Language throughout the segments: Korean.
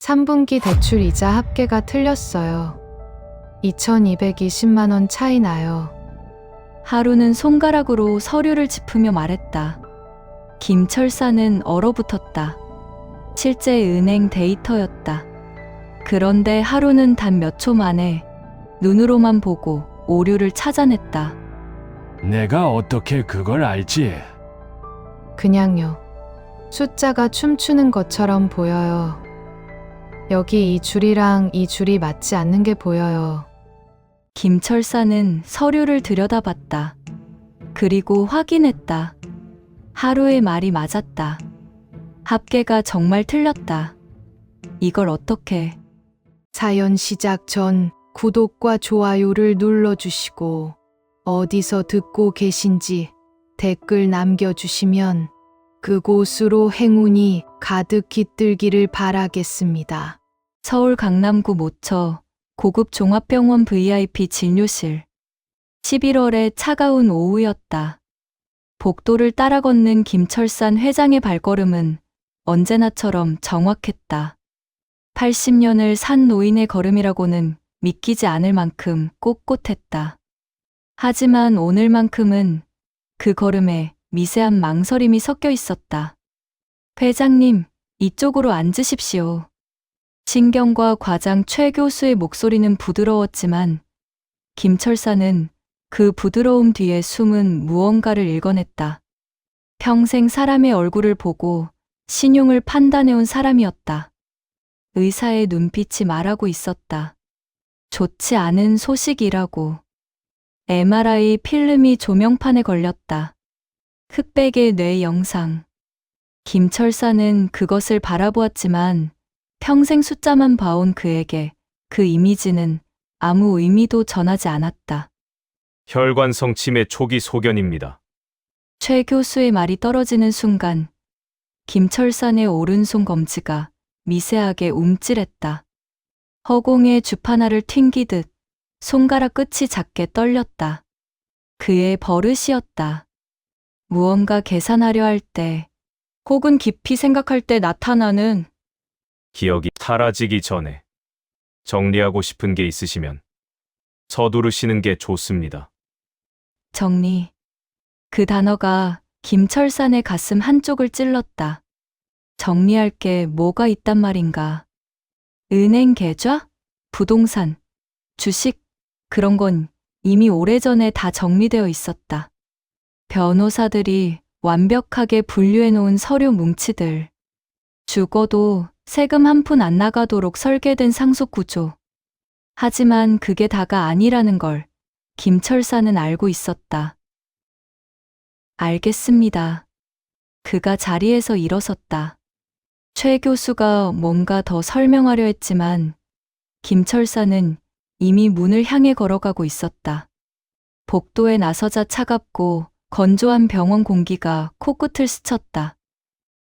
3분기 대출 이자 합계가 틀렸어요. 2220만 원 차이 나요. 하루는 손가락으로 서류를 짚으며 말했다. 김철사는 얼어붙었다. 실제 은행 데이터였다. 그런데 하루는 단 몇 초 만에 눈으로만 보고 오류를 찾아냈다. 내가 어떻게 그걸 알지? 그냥요. 숫자가 춤추는 것처럼 보여요. 여기 이 줄이랑 이 줄이 맞지 않는 게 보여요. 김철사는 서류를 들여다봤다. 그리고 확인했다. 하루의 말이 맞았다. 합계가 정말 틀렸다. 이걸 어떻게? 사연 시작 전 구독과 좋아요를 눌러주시고 어디서 듣고 계신지 댓글 남겨주시면 그곳으로 행운이 가득 깃들기를 바라겠습니다. 서울 강남구 모처 고급 종합병원 VIP 진료실. 11월의 차가운 오후였다. 복도를 따라 걷는 김철산 회장의 발걸음은 언제나처럼 정확했다. 80년을 산 노인의 걸음이라고는 믿기지 않을 만큼 꼿꼿했다. 하지만 오늘만큼은 그 걸음에 미세한 망설임이 섞여 있었다. 회장님, 이쪽으로 앉으십시오. 신경과 과장 최 교수의 목소리는 부드러웠지만 김철사는 그 부드러움 뒤에 숨은 무언가를 읽어냈다. 평생 사람의 얼굴을 보고 신용을 판단해온 사람이었다. 의사의 눈빛이 말하고 있었다. 좋지 않은 소식이라고. MRI 필름이 조명판에 걸렸다. 흑백의 뇌 영상. 김철사는 그것을 바라보았지만 평생 숫자만 봐온 그에게 그 이미지는 아무 의미도 전하지 않았다. 혈관성 치매 초기 소견입니다. 최 교수의 말이 떨어지는 순간 김철산의 오른손 검지가 미세하게 움찔했다. 허공에 주파나를 튕기듯 손가락 끝이 작게 떨렸다. 그의 버릇이었다. 무언가 계산하려 할 때, 혹은 깊이 생각할 때 나타나는 기억이 사라지기 전에 정리하고 싶은 게 있으시면 서두르시는 게 좋습니다. 정리. 그 단어가 김철산의 가슴 한쪽을 찔렀다. 정리할 게 뭐가 있단 말인가. 은행 계좌? 부동산? 주식? 그런 건 이미 오래전에 다 정리되어 있었다. 변호사들이 완벽하게 분류해 놓은 서류 뭉치들. 죽어도 세금 한 푼 안 나가도록 설계된 상속 구조. 하지만 그게 다가 아니라는 걸 김철사는 알고 있었다. 알겠습니다. 그가 자리에서 일어섰다. 최 교수가 뭔가 더 설명하려 했지만 김철사는 이미 문을 향해 걸어가고 있었다. 복도에 나서자 차갑고 건조한 병원 공기가 코끝을 스쳤다.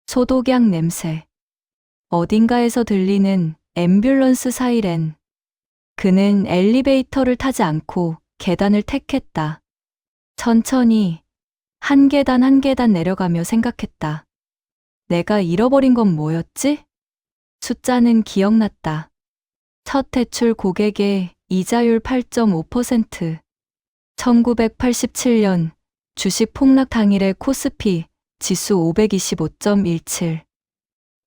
소독약 냄새. 어딘가에서 들리는 앰뷸런스 사이렌. 그는 엘리베이터를 타지 않고 계단을 택했다. 천천히 한 계단 한 계단 내려가며 생각했다. 내가 잃어버린 건 뭐였지? 숫자는 기억났다. 첫 대출 고객의 이자율 8.5%. 1987년 주식 폭락 당일의 코스피 지수 525.17.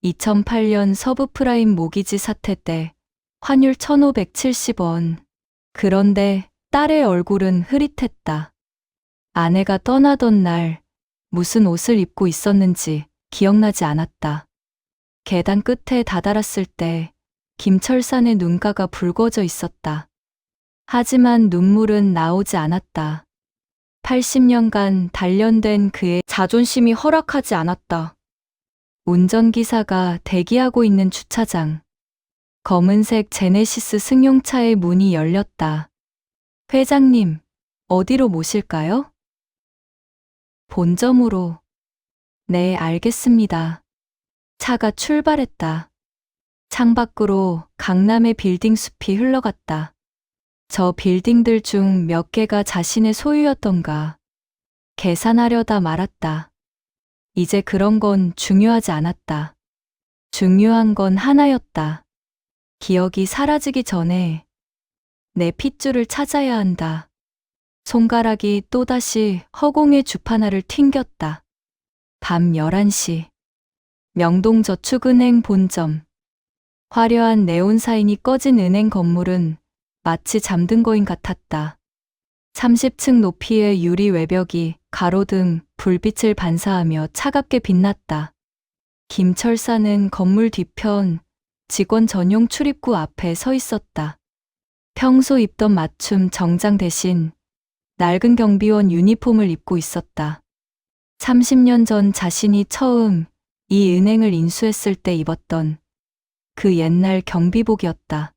2008년 서브프라임 모기지 사태 때 환율 1,570원. 그런데 딸의 얼굴은 흐릿했다. 아내가 떠나던 날 무슨 옷을 입고 있었는지 기억나지 않았다. 계단 끝에 다다랐을 때 김철산의 눈가가 붉어져 있었다. 하지만 눈물은 나오지 않았다. 80년간 단련된 그의 자존심이 허락하지 않았다. 운전기사가 대기하고 있는 주차장. 검은색 제네시스 승용차의 문이 열렸다. 회장님, 어디로 모실까요? 본점으로. 네, 알겠습니다. 차가 출발했다. 창밖으로 강남의 빌딩 숲이 흘러갔다. 저 빌딩들 중 몇 개가 자신의 소유였던가. 계산하려다 말았다. 이제 그런 건 중요하지 않았다. 중요한 건 하나였다. 기억이 사라지기 전에 내 핏줄을 찾아야 한다. 손가락이 또다시 허공의 주파나를 튕겼다. 밤 11시. 명동저축은행 본점. 화려한 네온 사인이 꺼진 은행 건물은 마치 잠든 거인 같았다. 30층 높이의 유리 외벽이 가로등 불빛을 반사하며 차갑게 빛났다. 김철사는 건물 뒤편 직원 전용 출입구 앞에 서 있었다. 평소 입던 맞춤 정장 대신 낡은 경비원 유니폼을 입고 있었다. 30년 전 자신이 처음 이 은행을 인수했을 때 입었던 그 옛날 경비복이었다.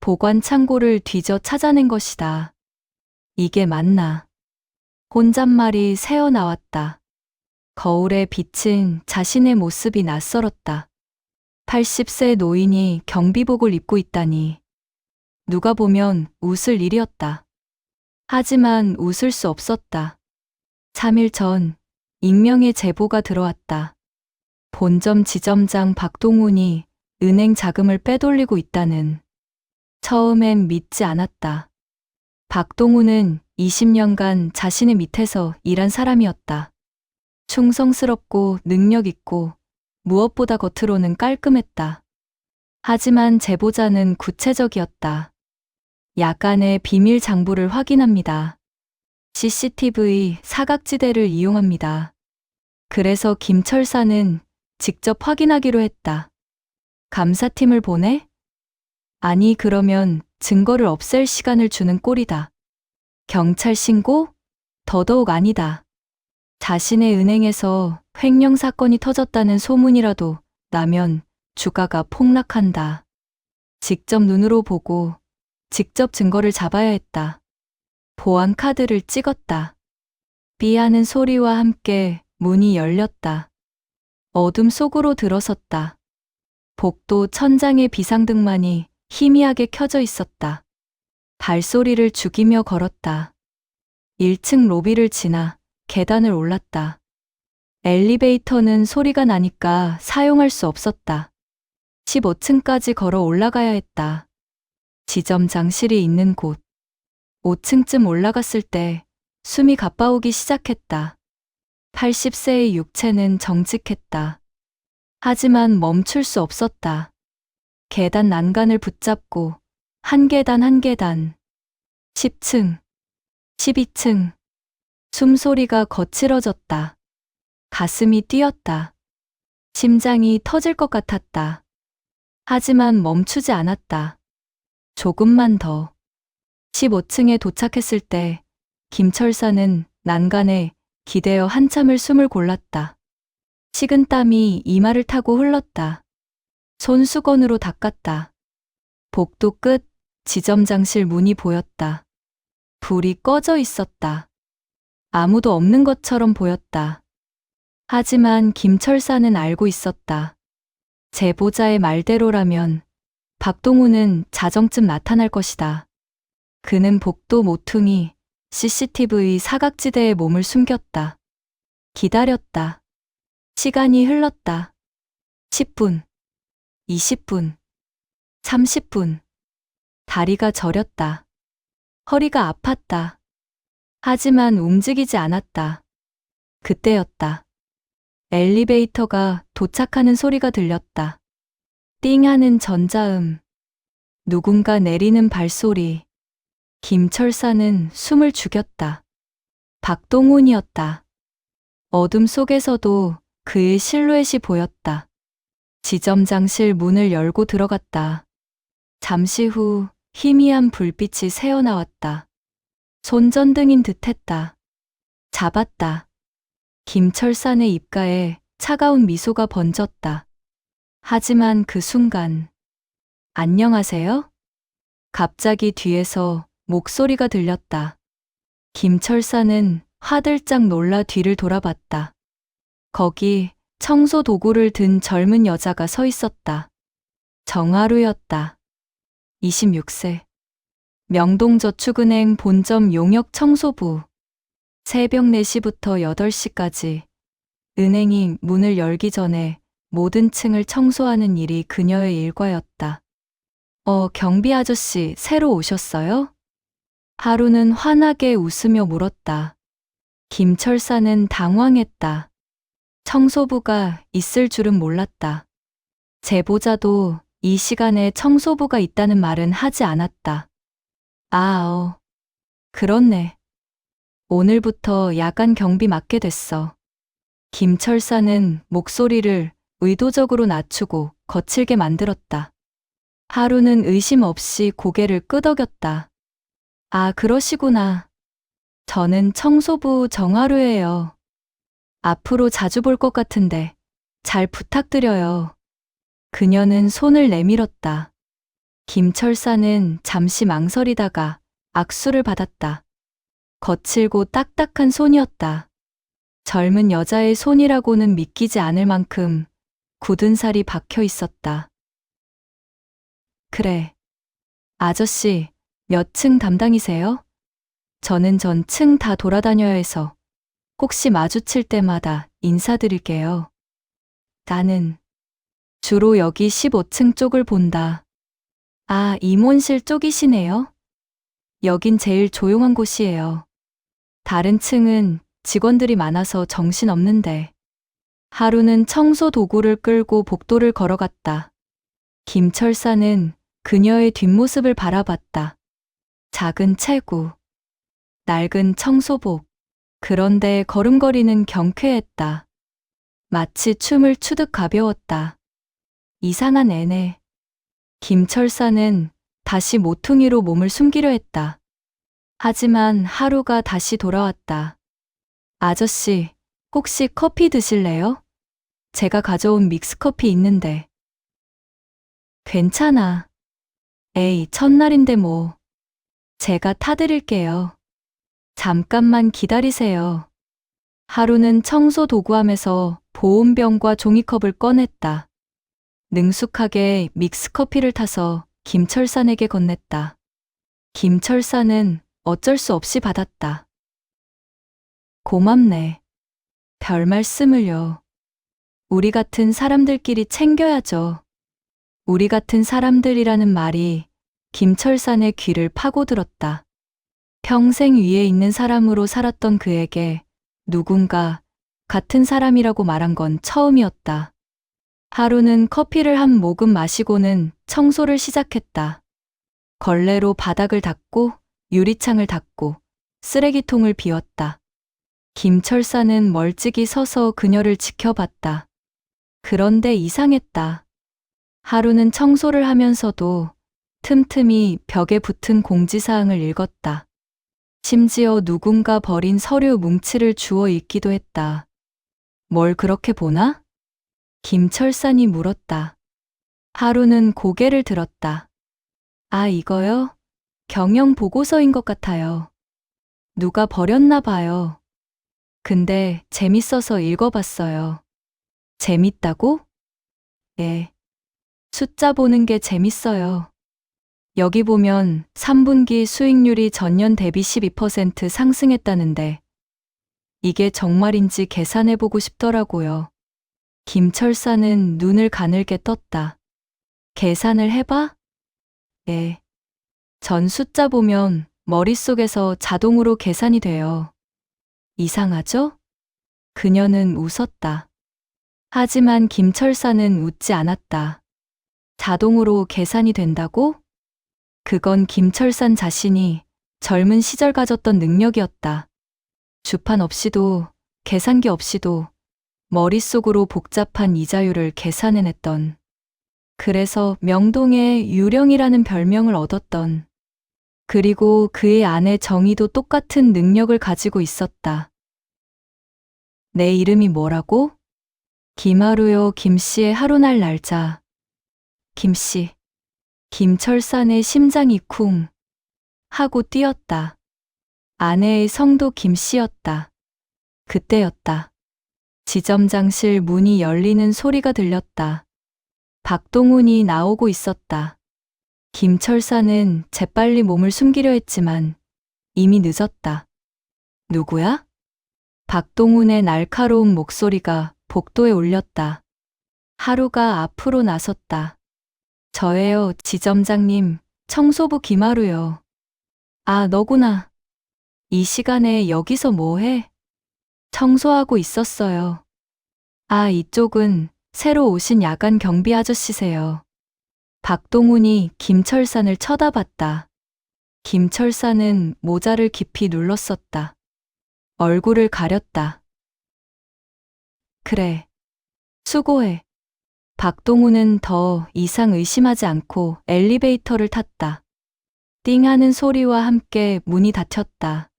보관 창고를 뒤져 찾아낸 것이다. 이게 맞나? 혼잣말이 새어나왔다. 거울에 비친 자신의 모습이 낯설었다. 80세 노인이 경비복을 입고 있다니. 누가 보면 웃을 일이었다. 하지만 웃을 수 없었다. 3일 전 익명의 제보가 들어왔다. 본점 지점장 박동훈이 은행 자금을 빼돌리고 있다는. 처음엔 믿지 않았다. 박동훈은 20년간 자신의 밑에서 일한 사람이었다. 충성스럽고 능력 있고 무엇보다 겉으로는 깔끔했다. 하지만 제보자는 구체적이었다. 야간에 비밀 장부를 확인합니다. CCTV 사각지대를 이용합니다. 그래서 김철사는 직접 확인하기로 했다. 감사팀을 보내? 아니, 그러면 증거를 없앨 시간을 주는 꼴이다. 경찰 신고? 더더욱 아니다. 자신의 은행에서 횡령 사건이 터졌다는 소문이라도 나면 주가가 폭락한다. 직접 눈으로 보고 직접 증거를 잡아야 했다. 보안 카드를 찍었다. 삐하는 소리와 함께 문이 열렸다. 어둠 속으로 들어섰다. 복도 천장의 비상등만이 희미하게 켜져 있었다. 발소리를 죽이며 걸었다. 1층 로비를 지나 계단을 올랐다. 엘리베이터는 소리가 나니까 사용할 수 없었다. 15층까지 걸어 올라가야 했다. 지점장실이 있는 곳. 5층쯤 올라갔을 때 숨이 가빠오기 시작했다. 80세의 육체는 정직했다. 하지만 멈출 수 없었다. 계단 난간을 붙잡고 한 계단 한 계단. 10층, 12층. 숨소리가 거칠어졌다. 가슴이 뛰었다. 심장이 터질 것 같았다. 하지만 멈추지 않았다. 조금만 더. 15층에 도착했을 때 김철사는 난간에 기대어 한참을 숨을 골랐다. 식은땀이 이마를 타고 흘렀다. 손수건으로 닦았다. 복도 끝 지점장실 문이 보였다. 불이 꺼져 있었다. 아무도 없는 것처럼 보였다. 하지만 김철사는 알고 있었다. 제보자의 말대로라면 박동훈은 자정쯤 나타날 것이다. 그는 복도 모퉁이 CCTV 사각지대에 몸을 숨겼다. 기다렸다. 시간이 흘렀다. 10분, 20분, 30분. 다리가 저렸다. 허리가 아팠다. 하지만 움직이지 않았다. 그때였다. 엘리베이터가 도착하는 소리가 들렸다. 띵 하는 전자음. 누군가 내리는 발소리. 김철사는 숨을 죽였다. 박동훈이었다. 어둠 속에서도 그의 실루엣이 보였다. 지점장실 문을 열고 들어갔다. 잠시 후 희미한 불빛이 새어나왔다. 손전등인 듯했다. 잡았다. 김철산의 입가에 차가운 미소가 번졌다. 하지만 그 순간, 안녕하세요? 갑자기 뒤에서 목소리가 들렸다. 김철사는 화들짝 놀라 뒤를 돌아봤다. 거기 청소 도구를 든 젊은 여자가 서 있었다. 정하루였다. 26세. 명동저축은행 본점 용역 청소부. 새벽 4시부터 8시까지 은행이 문을 열기 전에 모든 층을 청소하는 일이 그녀의 일과였다. 경비 아저씨 새로 오셨어요? 하루는 환하게 웃으며 물었다. 김철사는 당황했다. 청소부가 있을 줄은 몰랐다. 제보자도 이 시간에 청소부가 있다는 말은 하지 않았다. 그렇네. 오늘부터 야간 경비 맡게 됐어. 김철사는 목소리를 의도적으로 낮추고 거칠게 만들었다. 하루는 의심 없이 고개를 끄덕였다. 그러시구나. 저는 청소부 정하루예요. 앞으로 자주 볼 것 같은데 잘 부탁드려요. 그녀는 손을 내밀었다. 김철사는 잠시 망설이다가 악수를 받았다. 거칠고 딱딱한 손이었다. 젊은 여자의 손이라고는 믿기지 않을 만큼 굳은 살이 박혀 있었다. 그래. 아저씨, 몇 층 담당이세요? 저는 전층 다 돌아다녀야 해서 혹시 마주칠 때마다 인사드릴게요. 나는 주로 여기 15층 쪽을 본다. 임원실 쪽이시네요. 여긴 제일 조용한 곳이에요. 다른 층은 직원들이 많아서 정신없는데. 하루는 청소 도구를 끌고 복도를 걸어갔다. 김철사는 그녀의 뒷모습을 바라봤다. 작은 체구, 낡은 청소복. 그런데 걸음걸이는 경쾌했다. 마치 춤을 추듯 가벼웠다. 이상한 애네. 김철사는 다시 모퉁이로 몸을 숨기려 했다. 하지만 하루가 다시 돌아왔다. 아저씨, 혹시 커피 드실래요? 제가 가져온 믹스커피 있는데. 괜찮아. 에이, 첫날인데 뭐. 제가 타드릴게요. 잠깐만 기다리세요. 하루는 청소 도구함에서 보온병과 종이컵을 꺼냈다. 능숙하게 믹스커피를 타서 김철산에게 건넸다. 김철산은 어쩔 수 없이 받았다. 고맙네. 별 말씀을요. 우리 같은 사람들끼리 챙겨야죠. 우리 같은 사람들이라는 말이 김철산의 귀를 파고들었다. 평생 위에 있는 사람으로 살았던 그에게 누군가 같은 사람이라고 말한 건 처음이었다. 하루는 커피를 한 모금 마시고는 청소를 시작했다. 걸레로 바닥을 닦고 유리창을 닦고 쓰레기통을 비웠다. 김철사는 멀찍이 서서 그녀를 지켜봤다. 그런데 이상했다. 하루는 청소를 하면서도 틈틈이 벽에 붙은 공지사항을 읽었다. 심지어 누군가 버린 서류 뭉치를 주워 읽기도 했다. 뭘 그렇게 보나? 김철산이 물었다. 하루는 고개를 들었다. 이거요? 경영 보고서인 것 같아요. 누가 버렸나 봐요. 근데 재밌어서 읽어봤어요. 재밌다고? 예. 숫자 보는 게 재밌어요. 여기 보면 3분기 수익률이 전년 대비 12% 상승했다는데 이게 정말인지 계산해보고 싶더라고요. 김철사는 눈을 가늘게 떴다. 계산을 해봐? 예. 전 숫자 보면 머릿속에서 자동으로 계산이 돼요. 이상하죠? 그녀는 웃었다. 하지만 김철사는 웃지 않았다. 자동으로 계산이 된다고? 그건 김철산 자신이 젊은 시절 가졌던 능력이었다. 주판 없이도 계산기 없이도 머릿속으로 복잡한 이자율을 계산해냈던. 그래서 명동의 유령이라는 별명을 얻었던. 그리고 그의 아내 정희도 똑같은 능력을 가지고 있었다. 내 이름이 뭐라고? 김하루요. 김씨의 하루날 날짜. 김씨. 김철산의 심장이 쿵 하고 뛰었다. 아내의 성도 김씨였다. 그때였다. 지점장실 문이 열리는 소리가 들렸다. 박동훈이 나오고 있었다. 김철사는 재빨리 몸을 숨기려 했지만 이미 늦었다. 누구야? 박동훈의 날카로운 목소리가 복도에 울렸다. 하루가 앞으로 나섰다. 저예요, 지점장님. 청소부 김하루요. 아, 너구나. 이 시간에 여기서 뭐 해? 청소하고 있었어요. 아, 이쪽은 새로 오신 야간 경비 아저씨세요. 박동훈이 김철산을 쳐다봤다. 김철산은 모자를 깊이 눌렀었다. 얼굴을 가렸다. 그래. 수고해. 박동훈은 더 이상 의심하지 않고 엘리베이터를 탔다. 띵 하는 소리와 함께 문이 닫혔다.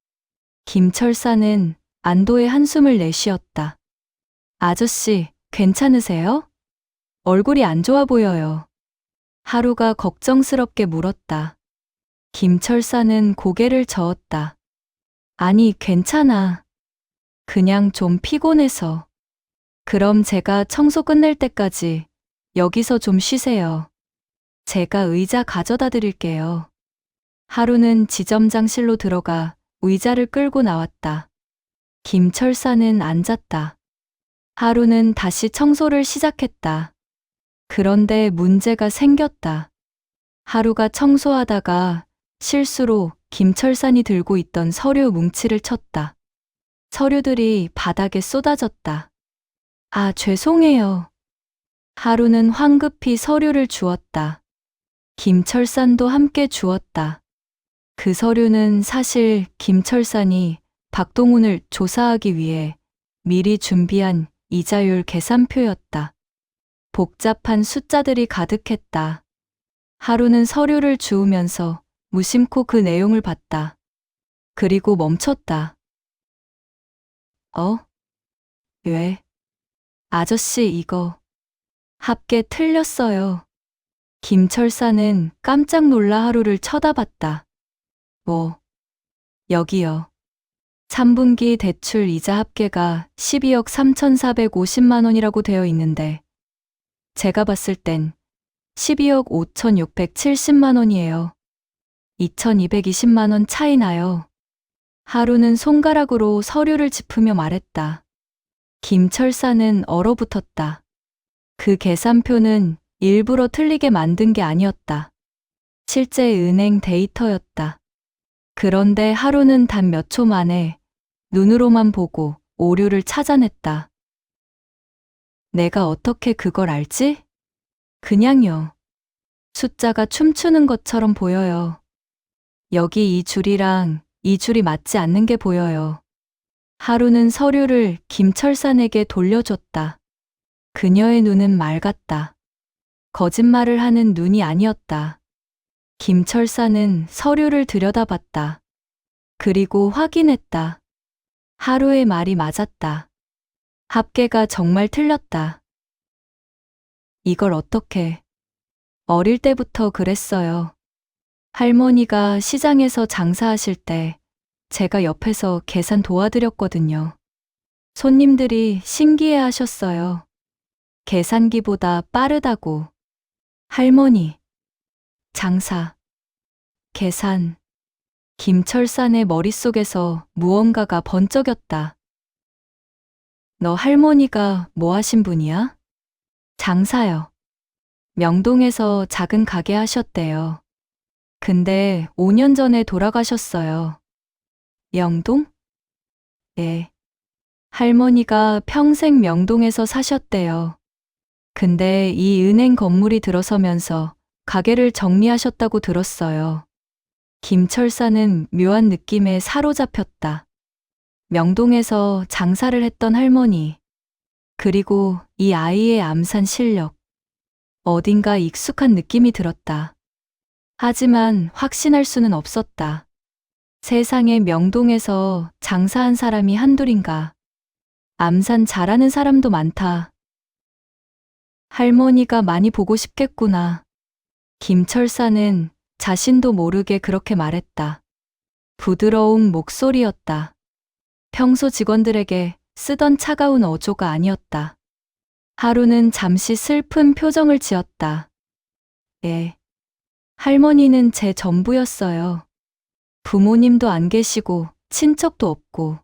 김철산은 안도의 한숨을 내쉬었다. 아저씨, 괜찮으세요? 얼굴이 안 좋아 보여요. 하루가 걱정스럽게 물었다. 김철산은 고개를 저었다. 아니, 괜찮아. 그냥 좀 피곤해서. 그럼 제가 청소 끝낼 때까지 여기서 좀 쉬세요. 제가 의자 가져다 드릴게요. 하루는 지점장실로 들어가 의자를 끌고 나왔다. 김철산은 앉았다. 하루는 다시 청소를 시작했다. 그런데 문제가 생겼다. 하루가 청소하다가 실수로 김철산이 들고 있던 서류 뭉치를 쳤다. 서류들이 바닥에 쏟아졌다. 아, 죄송해요. 하루는 황급히 서류를 주웠다. 김철산도 함께 주웠다. 그 서류는 사실 김철산이 박동훈을 조사하기 위해 미리 준비한 이자율 계산표였다. 복잡한 숫자들이 가득했다. 하루는 서류를 주우면서 무심코 그 내용을 봤다. 그리고 멈췄다. 왜? 아저씨, 이거 합계 틀렸어요. 김철산은 깜짝 놀라 하루를 쳐다봤다. 뭐? 여기요. 3분기 대출 이자 합계가 12억 3,450만 원이라고 되어 있는데 제가 봤을 땐 12억 5,670만 원이에요. 2,220만 원 차이 나요. 하루는 손가락으로 서류를 짚으며 말했다. 김철산은 얼어붙었다. 그 계산표는 일부러 틀리게 만든 게 아니었다. 실제 은행 데이터였다. 그런데 하루는 단 몇 초 만에 눈으로만 보고 오류를 찾아냈다. 내가 어떻게 그걸 알지? 그냥요. 숫자가 춤추는 것처럼 보여요. 여기 이 줄이랑 이 줄이 맞지 않는 게 보여요. 하루는 서류를 김철산에게 돌려줬다. 그녀의 눈은 맑았다. 거짓말을 하는 눈이 아니었다. 김철산은 서류를 들여다봤다. 그리고 확인했다. 하루의 말이 맞았다. 합계가 정말 틀렸다. 이걸 어떻게? 어릴 때부터 그랬어요. 할머니가 시장에서 장사하실 때 제가 옆에서 계산 도와드렸거든요. 손님들이 신기해 하셨어요. 계산기보다 빠르다고. 할머니, 장사, 계산. 김철산의 머릿속에서 무언가가 번쩍였다. 너 할머니가 뭐 하신 분이야? 장사요. 명동에서 작은 가게 하셨대요. 근데 5년 전에 돌아가셨어요. 명동? 예. 할머니가 평생 명동에서 사셨대요. 근데 이 은행 건물이 들어서면서 가게를 정리하셨다고 들었어요. 김철산은 묘한 느낌에 사로잡혔다. 명동에서 장사를 했던 할머니, 그리고 이 아이의 암산 실력. 어딘가 익숙한 느낌이 들었다. 하지만 확신할 수는 없었다. 세상에 명동에서 장사한 사람이 한둘인가. 암산 잘하는 사람도 많다. 할머니가 많이 보고 싶겠구나. 김철산은 자신도 모르게 그렇게 말했다. 부드러운 목소리였다. 평소 직원들에게 쓰던 차가운 어조가 아니었다. 하루는 잠시 슬픈 표정을 지었다. 예. 할머니는 제 전부였어요. 부모님도 안 계시고 친척도 없고.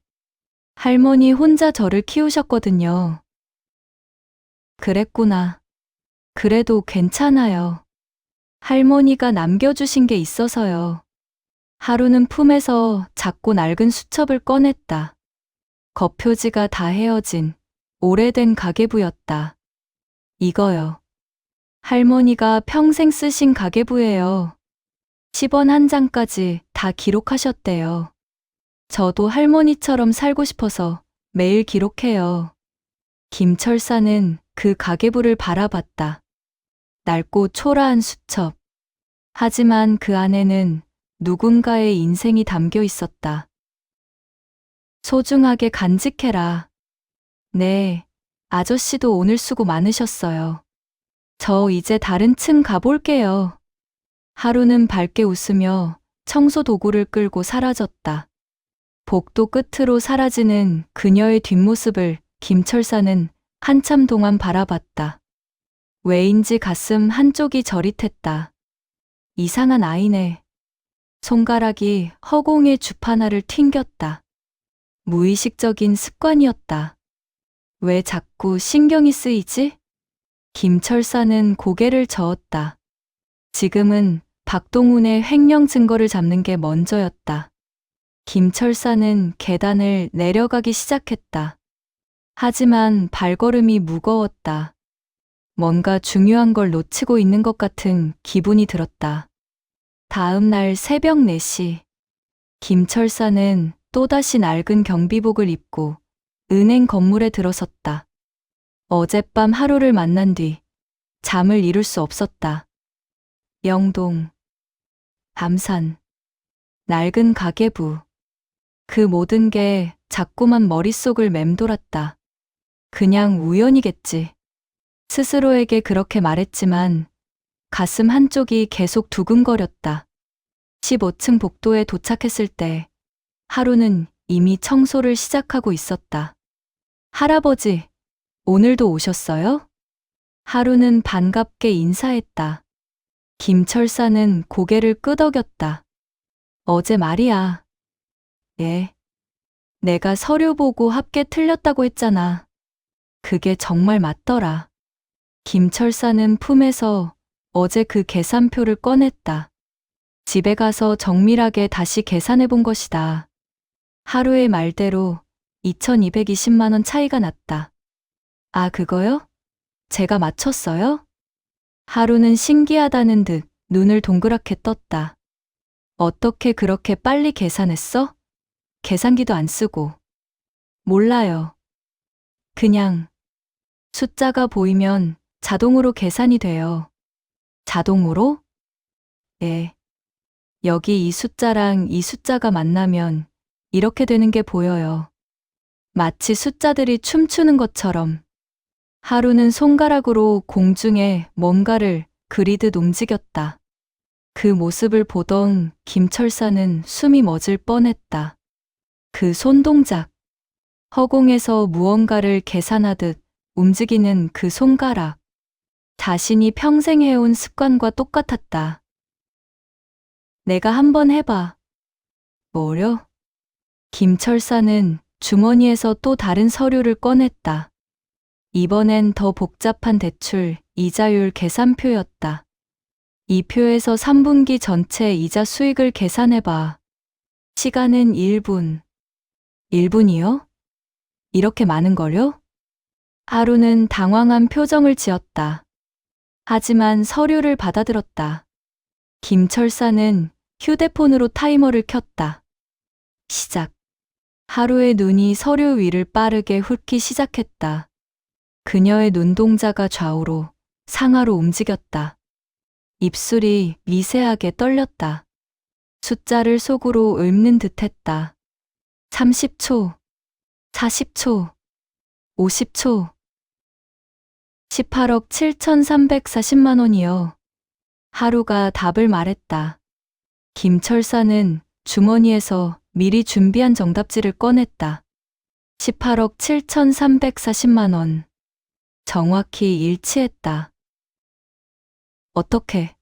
할머니 혼자 저를 키우셨거든요. 그랬구나. 그래도 괜찮아요. 할머니가 남겨주신 게 있어서요. 하루는 품에서 작고 낡은 수첩을 꺼냈다. 겉표지가 다 헤어진 오래된 가계부였다. 이거요. 할머니가 평생 쓰신 가계부예요. 10원 한 장까지 다 기록하셨대요. 저도 할머니처럼 살고 싶어서 매일 기록해요. 김철사는 그 가계부를 바라봤다. 낡고 초라한 수첩. 하지만 그 안에는 누군가의 인생이 담겨 있었다. 소중하게 간직해라. 네, 아저씨도 오늘 수고 많으셨어요. 저 이제 다른 층 가볼게요. 하루는 밝게 웃으며 청소 도구를 끌고 사라졌다. 복도 끝으로 사라지는 그녀의 뒷모습을 김철사는 한참 동안 바라봤다. 왜인지 가슴 한쪽이 저릿했다. 이상한 아이네. 손가락이 허공의 주파나를 튕겼다. 무의식적인 습관이었다. 왜 자꾸 신경이 쓰이지? 김철사는 고개를 저었다. 지금은 박동훈의 횡령 증거를 잡는 게 먼저였다. 김철사는 계단을 내려가기 시작했다. 하지만 발걸음이 무거웠다. 뭔가 중요한 걸 놓치고 있는 것 같은 기분이 들었다. 다음 날 새벽 4시, 김철사는 또다시 낡은 경비복을 입고 은행 건물에 들어섰다. 어젯밤 하루를 만난 뒤 잠을 이룰 수 없었다. 영동, 밤산, 낡은 가계부. 그 모든 게 자꾸만 머릿속을 맴돌았다. 그냥 우연이겠지. 스스로에게 그렇게 말했지만 가슴 한쪽이 계속 두근거렸다. 15층 복도에 도착했을 때 하루는 이미 청소를 시작하고 있었다. 할아버지, 오늘도 오셨어요? 하루는 반갑게 인사했다. 김철사는 고개를 끄덕였다. 어제 말이야. 예. 내가 서류 보고 합계 틀렸다고 했잖아. 그게 정말 맞더라. 김철사는 품에서 어제 그 계산표를 꺼냈다. 집에 가서 정밀하게 다시 계산해 본 것이다. 하루의 말대로 2220만 원 차이가 났다. 아, 그거요? 제가 맞췄어요? 하루는 신기하다는 듯 눈을 동그랗게 떴다. 어떻게 그렇게 빨리 계산했어? 계산기도 안 쓰고. 몰라요. 그냥 숫자가 보이면 자동으로 계산이 돼요. 자동으로? 예. 여기 이 숫자랑 이 숫자가 만나면 이렇게 되는 게 보여요. 마치 숫자들이 춤추는 것처럼. 하루는 손가락으로 공중에 뭔가를 그리듯 움직였다. 그 모습을 보던 김철사는 숨이 멎을 뻔했다. 그 손동작. 허공에서 무언가를 계산하듯 움직이는 그 손가락. 자신이 평생 해온 습관과 똑같았다. 내가 한번 해봐. 뭐려? 김철사는 주머니에서 또 다른 서류를 꺼냈다. 이번엔 더 복잡한 대출, 이자율 계산표였다. 이 표에서 3분기 전체 이자 수익을 계산해봐. 시간은 1분. 1분이요? 이렇게 많은 걸요? 하루는 당황한 표정을 지었다. 하지만 서류를 받아들었다. 김철사는 휴대폰으로 타이머를 켰다. 시작. 하루의 눈이 서류 위를 빠르게 훑기 시작했다. 그녀의 눈동자가 좌우로 상하로 움직였다. 입술이 미세하게 떨렸다. 숫자를 속으로 읊는 듯했다. 30초, 40초, 50초. 18억 7,340만 원이요. 하루가 답을 말했다. 김철사는 주머니에서 미리 준비한 정답지를 꺼냈다. 18억 7,340만 원. 정확히 일치했다. 어떻게?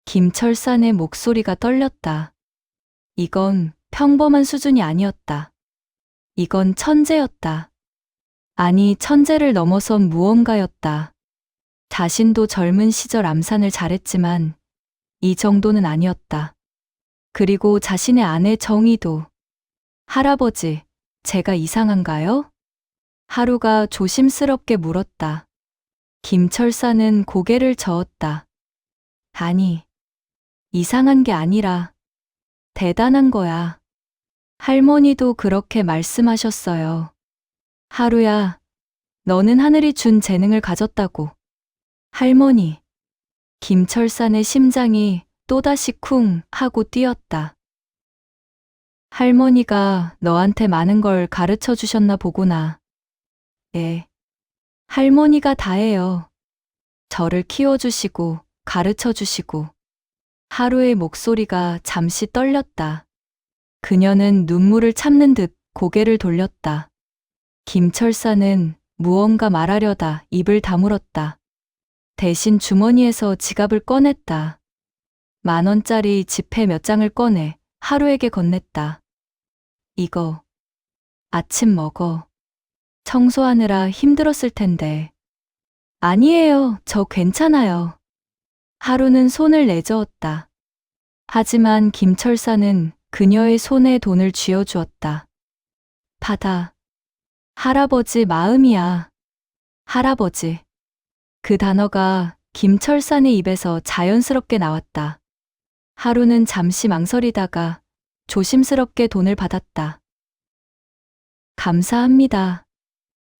김철산의 목소리가 떨렸다. 이건 평범한 수준이 아니었다. 이건 천재였다. 아니, 천재를 넘어선 무언가였다. 자신도 젊은 시절 암산을 잘했지만 이 정도는 아니었다. 그리고 자신의 아내 정희도 할아버지, 제가 이상한가요? 하루가 조심스럽게 물었다. 김철사는 고개를 저었다. 아니, 이상한 게 아니라 대단한 거야. 할머니도 그렇게 말씀하셨어요. 하루야, 너는 하늘이 준 재능을 가졌다고. 할머니, 김철산의 심장이 또다시 쿵 하고 뛰었다. 할머니가 너한테 많은 걸 가르쳐 주셨나 보구나. 예. 할머니가 다예요. 저를 키워주시고 가르쳐 주시고. 하루의 목소리가 잠시 떨렸다. 그녀는 눈물을 참는 듯 고개를 돌렸다. 김철사는 무언가 말하려다 입을 다물었다. 대신 주머니에서 지갑을 꺼냈다. 10,000원짜리 지폐 몇 장을 꺼내 하루에게 건넸다. 이거 아침 먹어. 청소하느라 힘들었을 텐데. 아니에요, 저 괜찮아요. 하루는 손을 내저었다. 하지만 김철사는 그녀의 손에 돈을 쥐어주었다. 받아. 할아버지 마음이야. 할아버지. 그 단어가 김철산의 입에서 자연스럽게 나왔다. 하루는 잠시 망설이다가 조심스럽게 돈을 받았다. 감사합니다.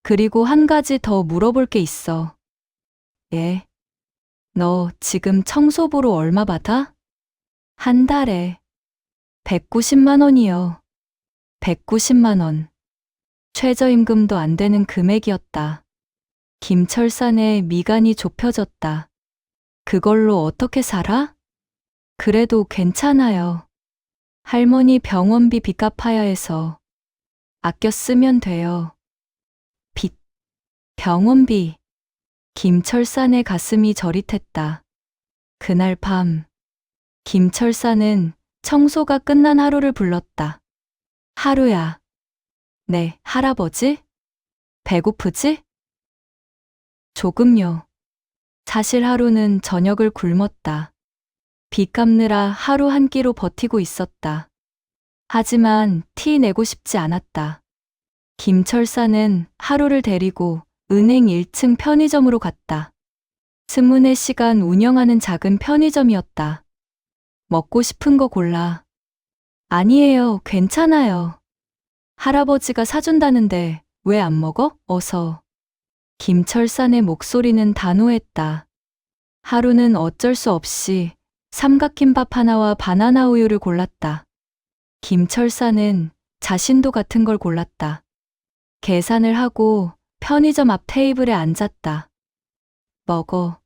그리고 한 가지 더 물어볼 게 있어. 예. 너 지금 청소부로 얼마 받아? 한 달에 190만 원이요. 190만 원. 최저임금도 안 되는 금액이었다. 김철산의 미간이 좁혀졌다. 그걸로 어떻게 살아? 그래도 괜찮아요. 할머니 병원비 빚 갚아야 해서 아껴 쓰면 돼요. 빚, 병원비. 김철산의 가슴이 저릿했다. 그날 밤, 김철산은 청소가 끝난 하루를 불렀다. 하루야. 네, 할아버지? 배고프지? 조금요. 사실 하루는 저녁을 굶었다. 빚 갚느라 하루 한 끼로 버티고 있었다. 하지만 티 내고 싶지 않았다. 김철사는 하루를 데리고 은행 1층 편의점으로 갔다. 24시간 운영하는 작은 편의점이었다. 먹고 싶은 거 골라. 아니에요, 괜찮아요. 할아버지가 사준다는데 왜 안 먹어? 어서. 김철산의 목소리는 단호했다. 하루는 어쩔 수 없이 삼각김밥 하나와 바나나 우유를 골랐다. 김철산은 자신도 같은 걸 골랐다. 계산을 하고 편의점 앞 테이블에 앉았다. 먹어.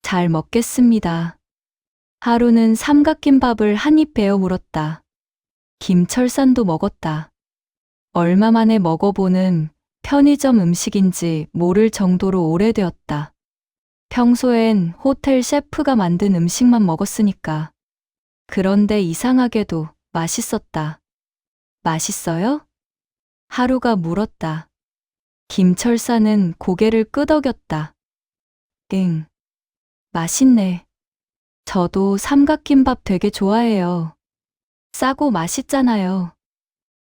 잘 먹겠습니다. 하루는 삼각김밥을 한 입 베어 물었다. 김철산도 먹었다. 얼마 만에 먹어보는 편의점 음식인지 모를 정도로 오래되었다. 평소엔 호텔 셰프가 만든 음식만 먹었으니까. 그런데 이상하게도 맛있었다. 맛있어요? 하루가 물었다. 김철사는 고개를 끄덕였다. 응. 맛있네. 저도 삼각김밥 되게 좋아해요. 싸고 맛있잖아요.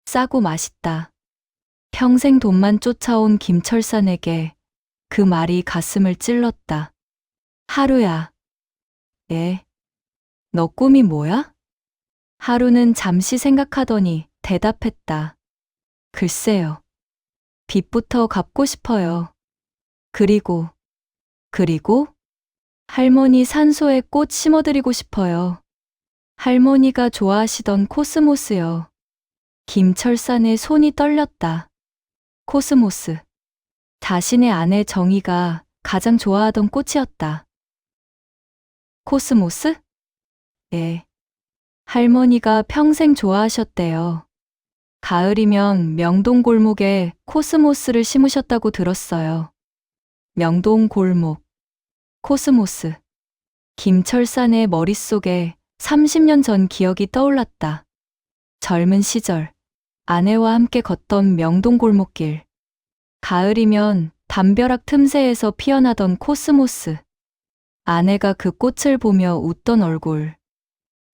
싸고 맛있다. 평생 돈만 쫓아온 김철산에게 그 말이 가슴을 찔렀다. 하루야. 예. 너 꿈이 뭐야? 하루는 잠시 생각하더니 대답했다. 글쎄요. 빚부터 갚고 싶어요. 그리고 할머니 산소에 꽃 심어드리고 싶어요. 할머니가 좋아하시던 코스모스요. 김철산의 손이 떨렸다. 코스모스. 자신의 아내 정희가 가장 좋아하던 꽃이었다. 코스모스? 예. 할머니가 평생 좋아하셨대요. 가을이면 명동 골목에 코스모스를 심으셨다고 들었어요. 명동 골목. 코스모스. 김철산의 머릿속에 30년 전 기억이 떠올랐다. 젊은 시절, 아내와 함께 걷던 명동 골목길. 가을이면 담벼락 틈새에서 피어나던 코스모스. 아내가 그 꽃을 보며 웃던 얼굴.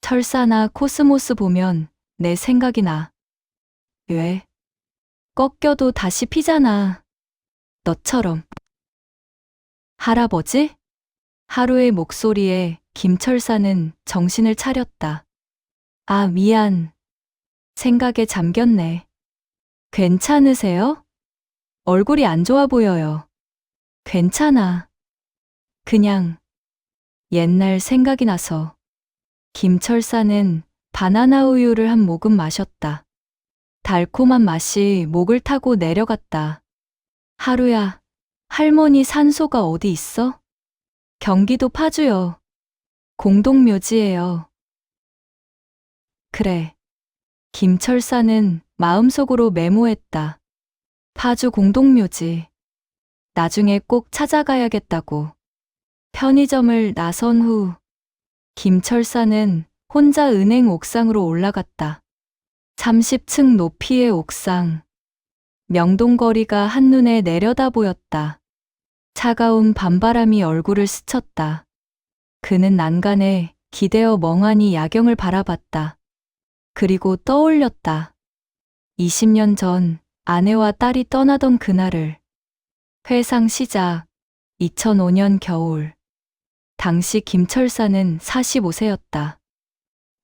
철사나 코스모스 보면 내 생각이 나. 왜? 꺾여도 다시 피잖아. 너처럼. 할아버지? 하루의 목소리에 김철사는 정신을 차렸다. 아, 미안. 생각에 잠겼네. 괜찮으세요? 얼굴이 안 좋아 보여요. 괜찮아. 그냥 옛날 생각이 나서. 김철사는 바나나 우유를 한 모금 마셨다. 달콤한 맛이 목을 타고 내려갔다. 하루야, 할머니 산소가 어디 있어? 경기도 파주요. 공동묘지예요. 그래. 김철사는 마음속으로 메모했다. 파주 공동묘지. 나중에 꼭 찾아가야겠다고. 편의점을 나선 후 김철사는 혼자 은행 옥상으로 올라갔다. 30층 높이의 옥상. 명동거리가 한눈에 내려다 보였다. 차가운 밤바람이 얼굴을 스쳤다. 그는 난간에 기대어 멍하니 야경을 바라봤다. 그리고 떠올렸다. 20년 전 아내와 딸이 떠나던 그날을. 회상 시작. 2005년 겨울. 당시 김철사는 45세였다.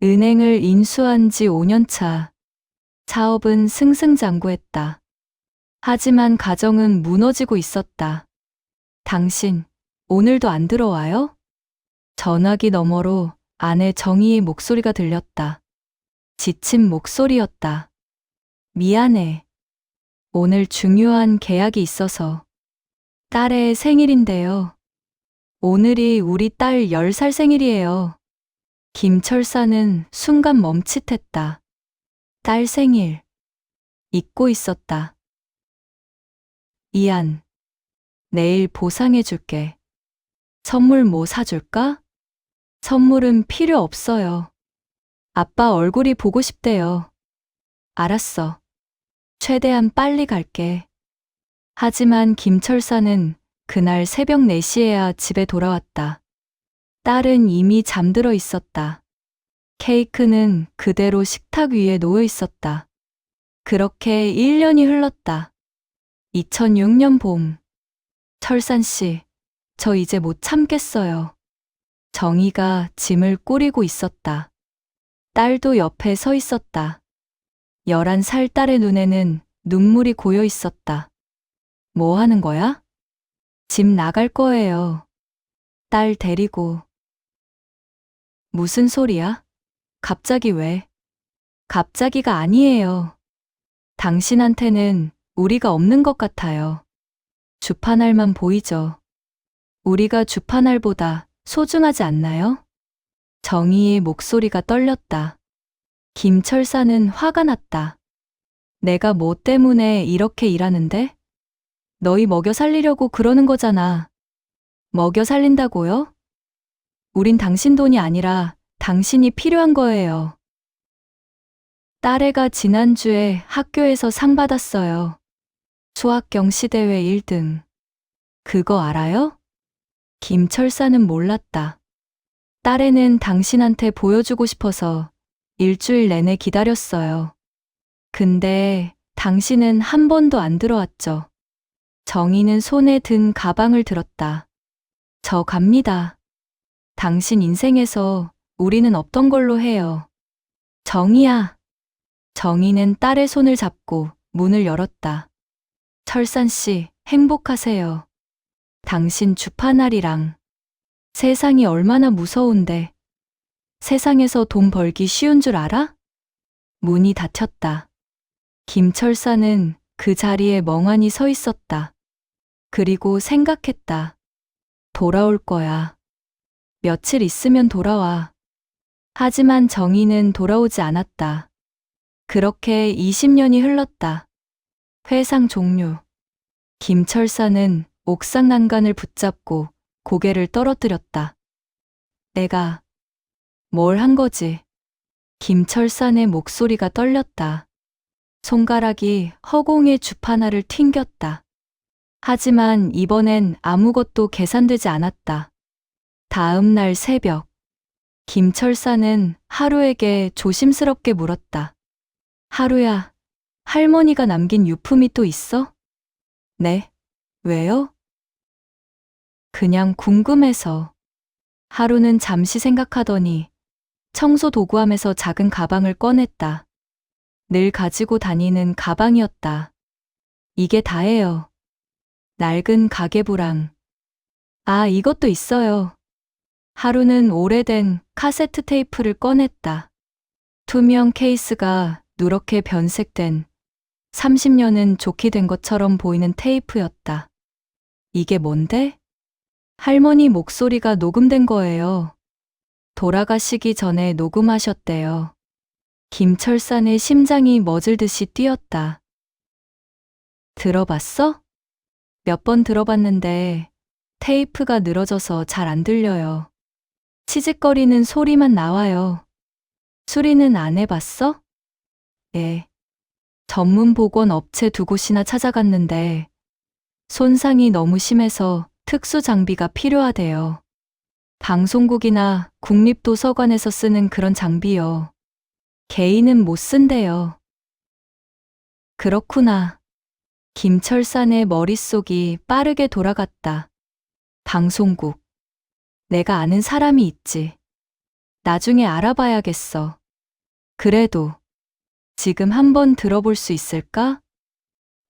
은행을 인수한 지 5년 차. 사업은 승승장구했다. 하지만 가정은 무너지고 있었다. 당신, 오늘도 안 들어와요? 전화기 너머로 아내 정희의 목소리가 들렸다. 지친 목소리였다. 미안해. 오늘 중요한 계약이 있어서. 딸의 생일인데요. 오늘이 우리 딸 10살 생일이에요. 김철사는 순간 멈칫했다. 딸 생일. 잊고 있었다. 이안. 내일 보상해줄게. 선물 뭐 사줄까? 선물은 필요 없어요. 아빠 얼굴이 보고 싶대요. 알았어. 최대한 빨리 갈게. 하지만 김철사는 그날 새벽 4시에야 집에 돌아왔다. 딸은 이미 잠들어 있었다. 케이크는 그대로 식탁 위에 놓여 있었다. 그렇게 1년이 흘렀다. 2006년 봄. 철산 씨, 저 이제 못 참겠어요. 정희가 짐을 꾸리고 있었다. 딸도 옆에 서 있었다. 11살 딸의 눈에는 눈물이 고여 있었다. 뭐 하는 거야? 집 나갈 거예요. 딸 데리고. 무슨 소리야? 갑자기 왜? 갑자기가 아니에요. 당신한테는 우리가 없는 것 같아요. 주판알만 보이죠. 우리가 주판알보다 소중하지 않나요? 정희의 목소리가 떨렸다. 김철사는 화가 났다. 내가 뭐 때문에 이렇게 일하는데? 너희 먹여 살리려고 그러는 거잖아. 먹여 살린다고요? 우린 당신 돈이 아니라 당신이 필요한 거예요. 딸애가 지난주에 학교에서 상 받았어요. 수학 경시대회 1등. 그거 알아요? 김철사는 몰랐다. 딸애는 당신한테 보여주고 싶어서 일주일 내내 기다렸어요. 근데 당신은 한 번도 안 들어왔죠. 정희는 손에 든 가방을 들었다. 저 갑니다. 당신 인생에서 우리는 없던 걸로 해요. 정희야. 정희는 딸의 손을 잡고 문을 열었다. 철산 씨, 행복하세요. 당신 주판알이랑. 세상이 얼마나 무서운데. 세상에서 돈 벌기 쉬운 줄 알아? 문이 닫혔다. 김철사는 그 자리에 멍하니 서 있었다. 그리고 생각했다. 돌아올 거야. 며칠 있으면 돌아와. 하지만 정희는 돌아오지 않았다. 그렇게 20년이 흘렀다. 회상 종료. 김철사는 옥상 난간을 붙잡고 고개를 떨어뜨렸다. 내가 뭘 한 거지? 김철산의 목소리가 떨렸다. 손가락이 허공의 주판알을 튕겼다. 하지만 이번엔 아무것도 계산되지 않았다. 다음 날 새벽, 김철사는 하루에게 조심스럽게 물었다. 하루야, 할머니가 남긴 유품이 또 있어? 네, 왜요? 그냥 궁금해서. 하루는 잠시 생각하더니 청소 도구함에서 작은 가방을 꺼냈다. 늘 가지고 다니는 가방이었다. 이게 다예요. 낡은 가계부랑. 아, 이것도 있어요. 하루는 오래된 카세트 테이프를 꺼냈다. 투명 케이스가 누렇게 변색된 30년은 좋게 된 것처럼 보이는 테이프였다. 이게 뭔데? 할머니 목소리가 녹음된 거예요. 돌아가시기 전에 녹음하셨대요. 김철산의 심장이 멎을 듯이 뛰었다. 들어봤어? 몇 번 들어봤는데 테이프가 늘어져서 잘 안 들려요. 치직거리는 소리만 나와요. 수리는 안 해봤어? 예. 전문 보건 업체 두 곳이나 찾아갔는데 손상이 너무 심해서 특수 장비가 필요하대요. 방송국이나 국립도서관에서 쓰는 그런 장비요. 개인은 못 쓴대요. 그렇구나. 김철산의 머릿속이 빠르게 돌아갔다. 방송국. 내가 아는 사람이 있지. 나중에 알아봐야겠어. 그래도 지금 한번 들어볼 수 있을까?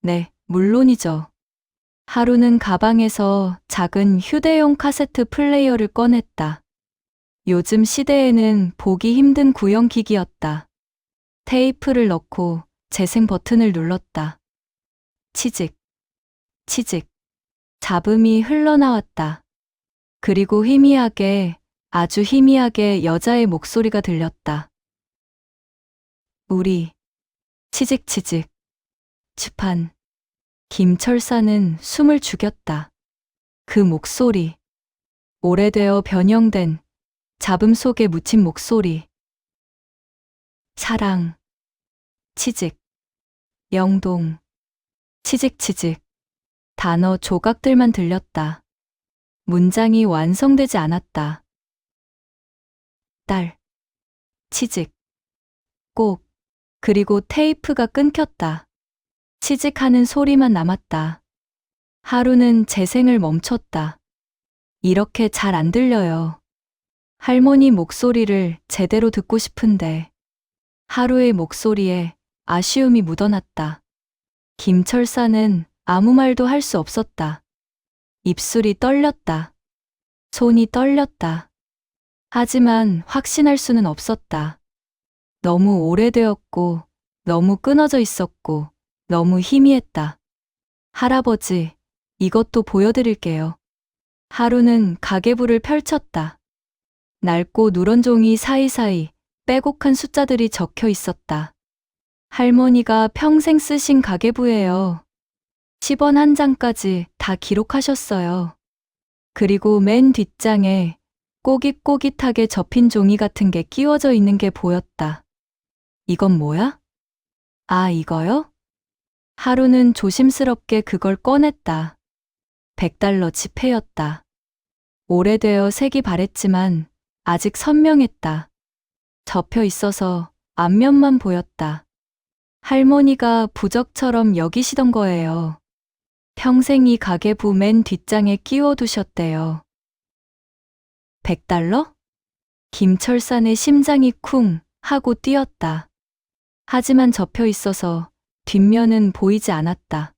네, 물론이죠. 하루는 가방에서 작은 휴대용 카세트 플레이어를 꺼냈다. 요즘 시대에는 보기 힘든 구형기기였다. 테이프를 넣고 재생 버튼을 눌렀다. 치직, 치직. 잡음이 흘러나왔다. 그리고 희미하게, 아주 희미하게 여자의 목소리가 들렸다. 우리, 치직치직. 주판. 김철사는 숨을 죽였다. 그 목소리. 오래되어 변형된 잡음 속에 묻힌 목소리. 사랑. 치직. 영동. 치직치직. 단어 조각들만 들렸다. 문장이 완성되지 않았다. 딸. 치직. 꼭. 그리고 테이프가 끊겼다. 치직하는 소리만 남았다. 하루는 재생을 멈췄다. 이렇게 잘 안 들려요. 할머니 목소리를 제대로 듣고 싶은데. 하루의 목소리에 아쉬움이 묻어났다. 김철사는 아무 말도 할 수 없었다. 입술이 떨렸다. 손이 떨렸다. 하지만 확신할 수는 없었다. 너무 오래되었고, 너무 끊어져 있었고, 너무 희미했다. 할아버지, 이것도 보여드릴게요. 하루는 가계부를 펼쳤다. 낡고 누런 종이 사이사이 빼곡한 숫자들이 적혀 있었다. 할머니가 평생 쓰신 가계부예요. 10원 한 장까지 다 기록하셨어요. 그리고 맨 뒷장에 꼬깃꼬깃하게 접힌 종이 같은 게 끼워져 있는 게 보였다. 이건 뭐야? 아, 이거요? 하루는 조심스럽게 그걸 꺼냈다. 100달러 지폐였다. 오래되어 색이 바랬지만 아직 선명했다. 접혀 있어서 앞면만 보였다. 할머니가 부적처럼 여기시던 거예요. 평생 이 가계부 맨 뒷장에 끼워두셨대요. 100달러? 김철산의 심장이 쿵 하고 뛰었다. 하지만 접혀 있어서 뒷면은 보이지 않았다.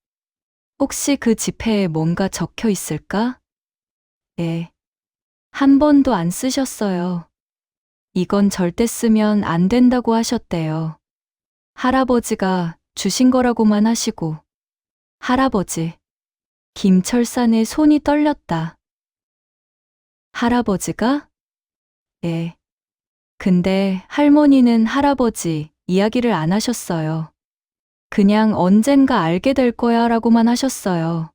혹시 그 지폐에 뭔가 적혀 있을까? 예. 한 번도 안 쓰셨어요. 이건 절대 쓰면 안 된다고 하셨대요. 할아버지가 주신 거라고만 하시고. 할아버지. 김철산의 손이 떨렸다. 할아버지가? 예. 근데 할머니는 할아버지 이야기를 안 하셨어요. 그냥 언젠가 알게 될 거야 라고만 하셨어요.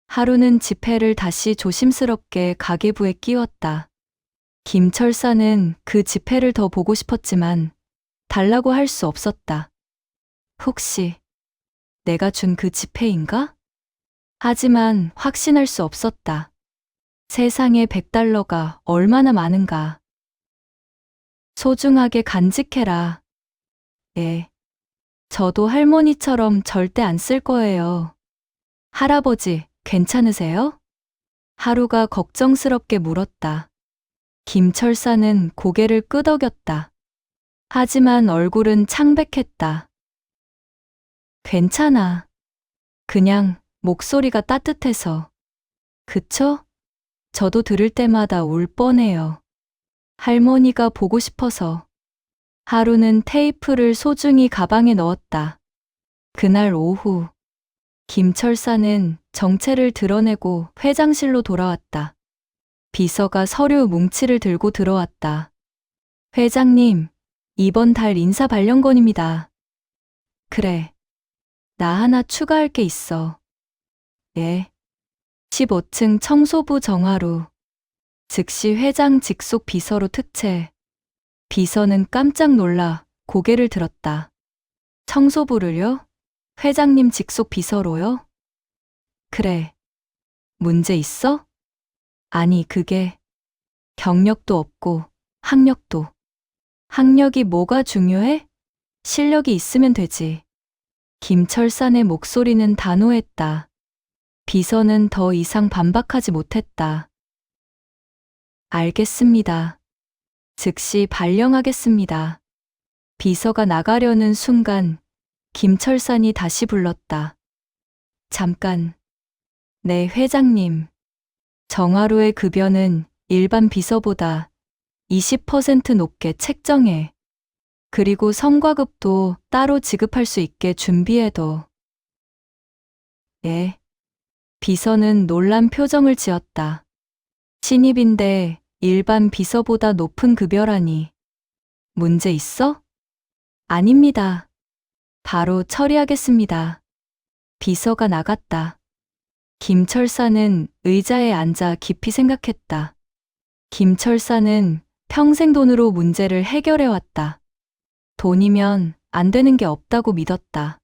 하루는 지폐를 다시 조심스럽게 가계부에 끼웠다. 김철사는 그 지폐를 더 보고 싶었지만 달라고 할 수 없었다. 혹시 내가 준 그 지폐인가? 하지만 확신할 수 없었다. 세상에 100달러가 얼마나 많은가. 소중하게 간직해라. 예. 저도 할머니처럼 절대 안 쓸 거예요. 할아버지, 괜찮으세요? 하루가 걱정스럽게 물었다. 김철사는 고개를 끄덕였다. 하지만 얼굴은 창백했다. 괜찮아. 그냥 목소리가 따뜻해서. 그쵸? 저도 들을 때마다 울 뻔해요. 할머니가 보고 싶어서. 하루는 테이프를 소중히 가방에 넣었다. 그날 오후, 김철사는 정체를 드러내고 회장실로 돌아왔다. 비서가 서류 뭉치를 들고 들어왔다. 회장님, 이번 달 인사 발령건입니다. 그래. 나 하나 추가할 게 있어. 예. 15층 청소부 정하루. 즉시 회장 직속 비서로 특채. 비서는 깜짝 놀라 고개를 들었다. 청소부를요? 회장님 직속 비서로요? 그래. 문제 있어? 아니, 그게 경력도 없고 학력도. 학력이 뭐가 중요해? 실력이 있으면 되지. 김철산의 목소리는 단호했다. 비서는 더 이상 반박하지 못했다. 알겠습니다. 즉시 발령하겠습니다. 비서가 나가려는 순간 김철산이 다시 불렀다. 잠깐. 네, 회장님. 정하루의 급여는 일반 비서보다 20% 높게 책정해. 그리고 성과급도 따로 지급할 수 있게 준비해둬. 예. 비서는 놀란 표정을 지었다. 신입인데 일반 비서보다 높은 급여라니. 문제 있어? 아닙니다. 바로 처리하겠습니다. 비서가 나갔다. 김철사는 의자에 앉아 깊이 생각했다. 김철사는 평생 돈으로 문제를 해결해왔다. 돈이면 안 되는 게 없다고 믿었다.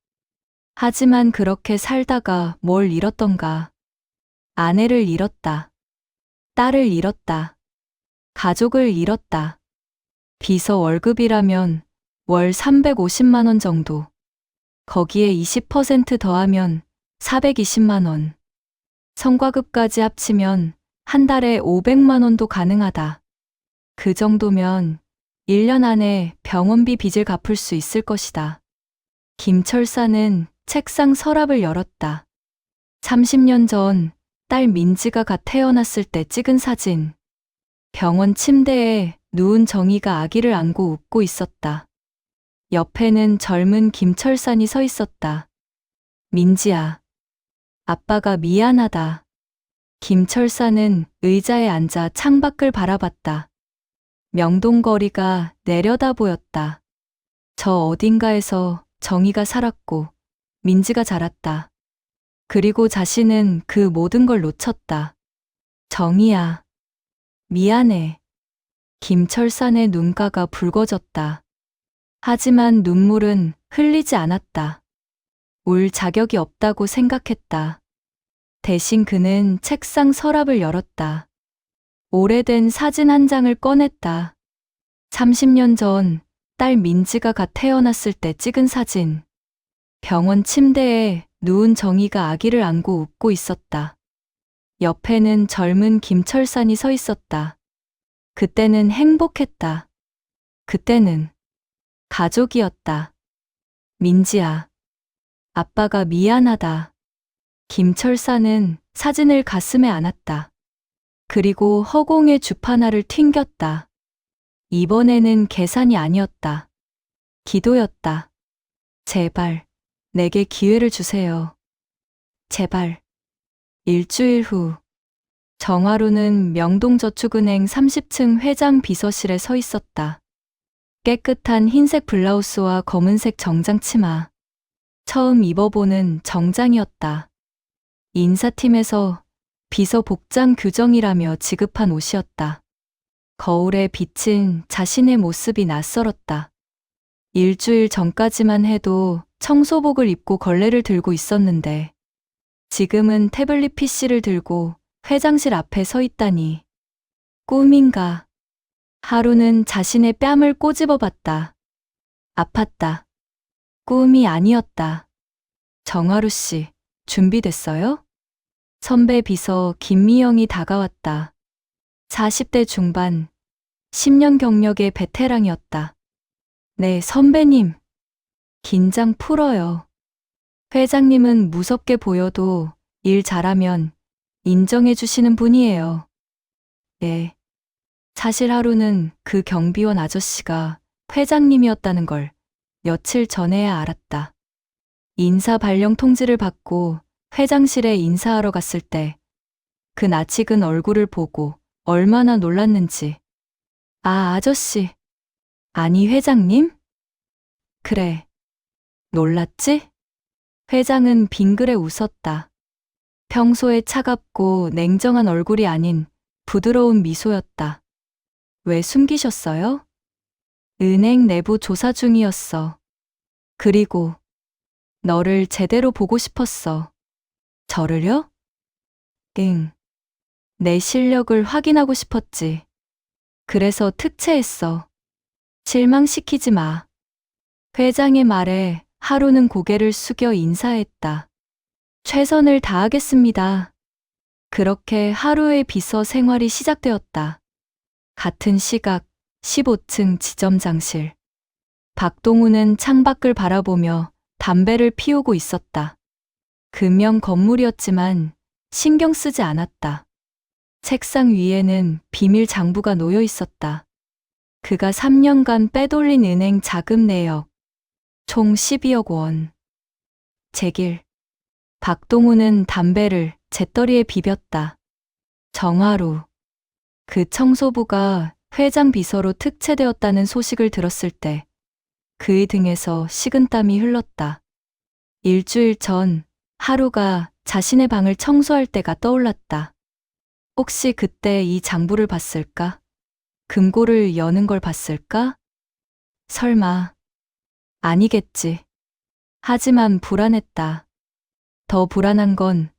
하지만 그렇게 살다가 뭘 잃었던가. 아내를 잃었다. 딸을 잃었다. 가족을 잃었다. 비서 월급이라면 월 350만 원 정도. 거기에 20% 더하면 420만 원. 성과급까지 합치면 한 달에 500만 원도 가능하다. 그 정도면 1년 안에 병원비 빚을 갚을 수 있을 것이다. 김철사는 책상 서랍을 열었다. 30년 전 딸 민지가 갓 태어났을 때 찍은 사진. 병원 침대에 누운 정희가 아기를 안고 웃고 있었다. 옆에는 젊은 김철산이 서 있었다. 민지야. 아빠가 미안하다. 김철산은 의자에 앉아 창밖을 바라봤다. 명동거리가 내려다 보였다. 저 어딘가에서 정희가 살았고 민지가 자랐다. 그리고 자신은 그 모든 걸 놓쳤다. 정희야. 미안해. 김철산의 눈가가 붉어졌다. 하지만 눈물은 흘리지 않았다. 울 자격이 없다고 생각했다. 대신 그는 책상 서랍을 열었다. 오래된 사진 한 장을 꺼냈다. 30년 전 딸 민지가 갓 태어났을 때 찍은 사진. 병원 침대에 누운 정희가 아기를 안고 웃고 있었다. 옆에는 젊은 김철산이 서 있었다. 그때는 행복했다. 그때는 가족이었다. 민지야. 아빠가 미안하다. 김철산은 사진을 가슴에 안았다. 그리고 허공에 주파나를 튕겼다. 이번에는 계산이 아니었다. 기도였다. 제발, 내게 기회를 주세요. 제발. 일주일 후, 정하루는 명동저축은행 30층 회장 비서실에 서 있었다. 깨끗한 흰색 블라우스와 검은색 정장 치마. 처음 입어보는 정장이었다. 인사팀에서 비서 복장 규정이라며 지급한 옷이었다. 거울에 비친 자신의 모습이 낯설었다. 일주일 전까지만 해도 청소복을 입고 걸레를 들고 있었는데 지금은 태블릿 PC를 들고 회장실 앞에 서 있다니. 꿈인가? 하루는 자신의 뺨을 꼬집어 봤다. 아팠다. 꿈이 아니었다. 정하루 씨, 준비됐어요? 선배 비서 김미영이 다가왔다. 40대 중반, 10년 경력의 베테랑이었다. 네, 선배님. 긴장 풀어요. 회장님은 무섭게 보여도 일 잘하면 인정해 주시는 분이에요. 예. 사실 하루는 그 경비원 아저씨가 회장님이었다는 걸 며칠 전에야 알았다. 인사 발령 통지를 받고 회장실에 인사하러 갔을 때 그 낯익은 얼굴을 보고 얼마나 놀랐는지. 아, 아저씨. 아니, 회장님? 그래. 놀랐지? 회장은 빙그레 웃었다. 평소에 차갑고 냉정한 얼굴이 아닌 부드러운 미소였다. 왜 숨기셨어요? 은행 내부 조사 중이었어. 그리고 너를 제대로 보고 싶었어. 저를요? 응. 내 실력을 확인하고 싶었지. 그래서 특채했어. 실망시키지 마. 회장의 말에 하루는 고개를 숙여 인사했다. 최선을 다하겠습니다. 그렇게 하루의 비서 생활이 시작되었다. 같은 시각 15층 지점장실. 박동우는 창밖을 바라보며 담배를 피우고 있었다. 금형 건물이었지만 신경 쓰지 않았다. 책상 위에는 비밀 장부가 놓여 있었다. 그가 3년간 빼돌린 은행 자금 내역. 총 12억 원. 제길. 박동우는 담배를 재떨이에 비볐다. 정하루. 그 청소부가 회장 비서로 특채되었다는 소식을 들었을 때 그의 등에서 식은땀이 흘렀다. 일주일 전 하루가 자신의 방을 청소할 때가 떠올랐다. 혹시 그때 이 장부를 봤을까? 금고를 여는 걸 봤을까? 설마. 아니겠지. 하지만 불안했다. 더 불안한 건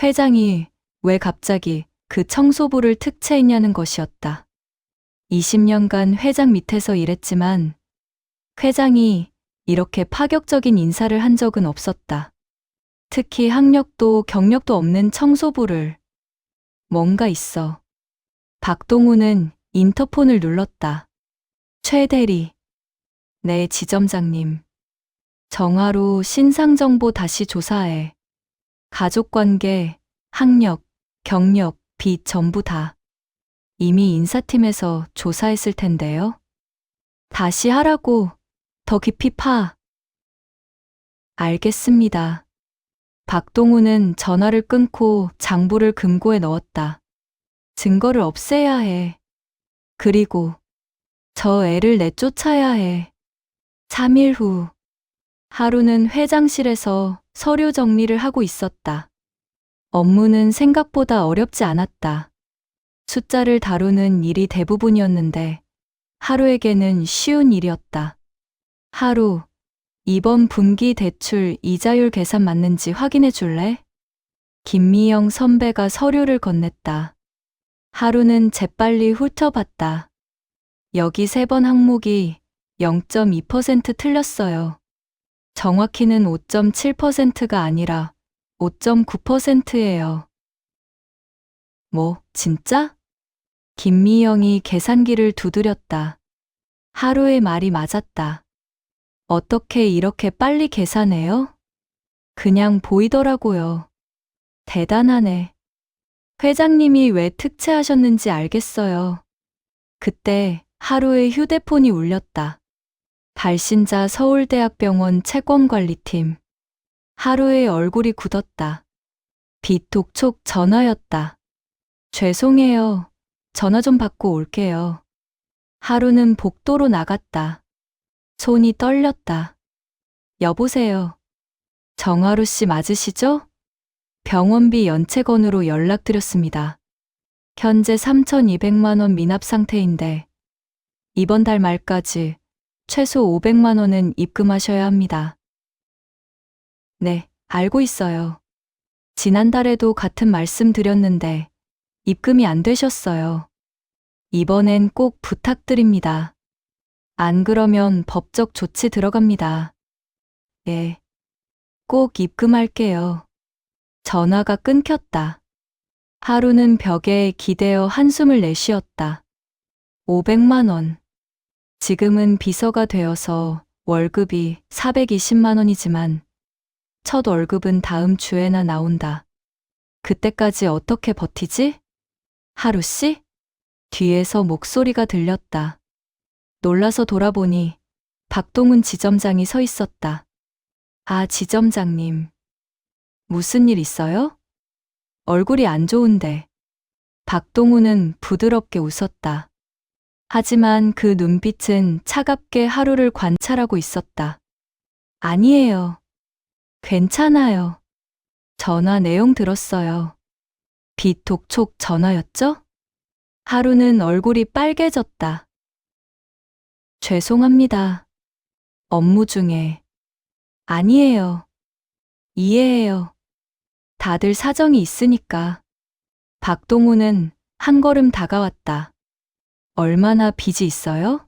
회장이 왜 갑자기 그 청소부를 특채했냐는 것이었다. 20년간 회장 밑에서 일했지만 회장이 이렇게 파격적인 인사를 한 적은 없었다. 특히 학력도 경력도 없는 청소부를. 뭔가 있어. 박동우는 인터폰을 눌렀다. 최 대리. 네, 지점장님. 정하루 신상정보 다시 조사해. 가족관계, 학력, 경력, 빚 전부 다. 이미 인사팀에서 조사했을 텐데요. 다시 하라고. 더 깊이 파. 알겠습니다. 박동우는 전화를 끊고 장부를 금고에 넣었다. 증거를 없애야 해. 그리고 저 애를 내쫓아야 해. 3일 후 하루는 회장실에서 서류 정리를 하고 있었다. 업무는 생각보다 어렵지 않았다. 숫자를 다루는 일이 대부분이었는데 하루에게는 쉬운 일이었다. 하루, 이번 분기 대출 이자율 계산 맞는지 확인해 줄래? 김미영 선배가 서류를 건넸다. 하루는 재빨리 훑어봤다. 여기 3번 항목이 0.2% 틀렸어요. 정확히는 5.7%가 아니라 5.9%예요. 뭐, 진짜? 김미영이 계산기를 두드렸다. 하루의 말이 맞았다. 어떻게 이렇게 빨리 계산해요? 그냥 보이더라고요. 대단하네. 회장님이 왜 특채하셨는지 알겠어요. 그때 하루의 휴대폰이 울렸다. 발신자 서울대학병원 채권관리팀. 하루의 얼굴이 굳었다. 비톡촉 전화였다. 죄송해요. 전화 좀 받고 올게요. 하루는 복도로 나갔다. 손이 떨렸다. 여보세요. 정하루 씨 맞으시죠? 병원비 연체건으로 연락드렸습니다. 현재 3,200만 원 미납 상태인데 이번 달 말까지 최소 500만 원은 입금하셔야 합니다. 네, 알고 있어요. 지난달에도 같은 말씀 드렸는데 입금이 안 되셨어요. 이번엔 꼭 부탁드립니다. 안 그러면 법적 조치 들어갑니다. 예. 꼭 입금할게요. 전화가 끊겼다. 하루는 벽에 기대어 한숨을 내쉬었다. 500만 원. 지금은 비서가 되어서 월급이 420만 원이지만 첫 월급은 다음 주에나 나온다. 그때까지 어떻게 버티지? 하루 씨? 뒤에서 목소리가 들렸다. 놀라서 돌아보니 박동훈 지점장이 서 있었다. 아, 지점장님. 무슨 일 있어요? 얼굴이 안 좋은데. 박동훈은 부드럽게 웃었다. 하지만 그 눈빛은 차갑게 하루를 관찰하고 있었다. 아니에요. 괜찮아요. 전화 내용 들었어요. 빚 독촉 전화였죠? 하루는 얼굴이 빨개졌다. 죄송합니다. 업무 중에. 아니에요. 이해해요. 다들 사정이 있으니까. 박동훈은 한 걸음 다가왔다. 얼마나 빚이 있어요?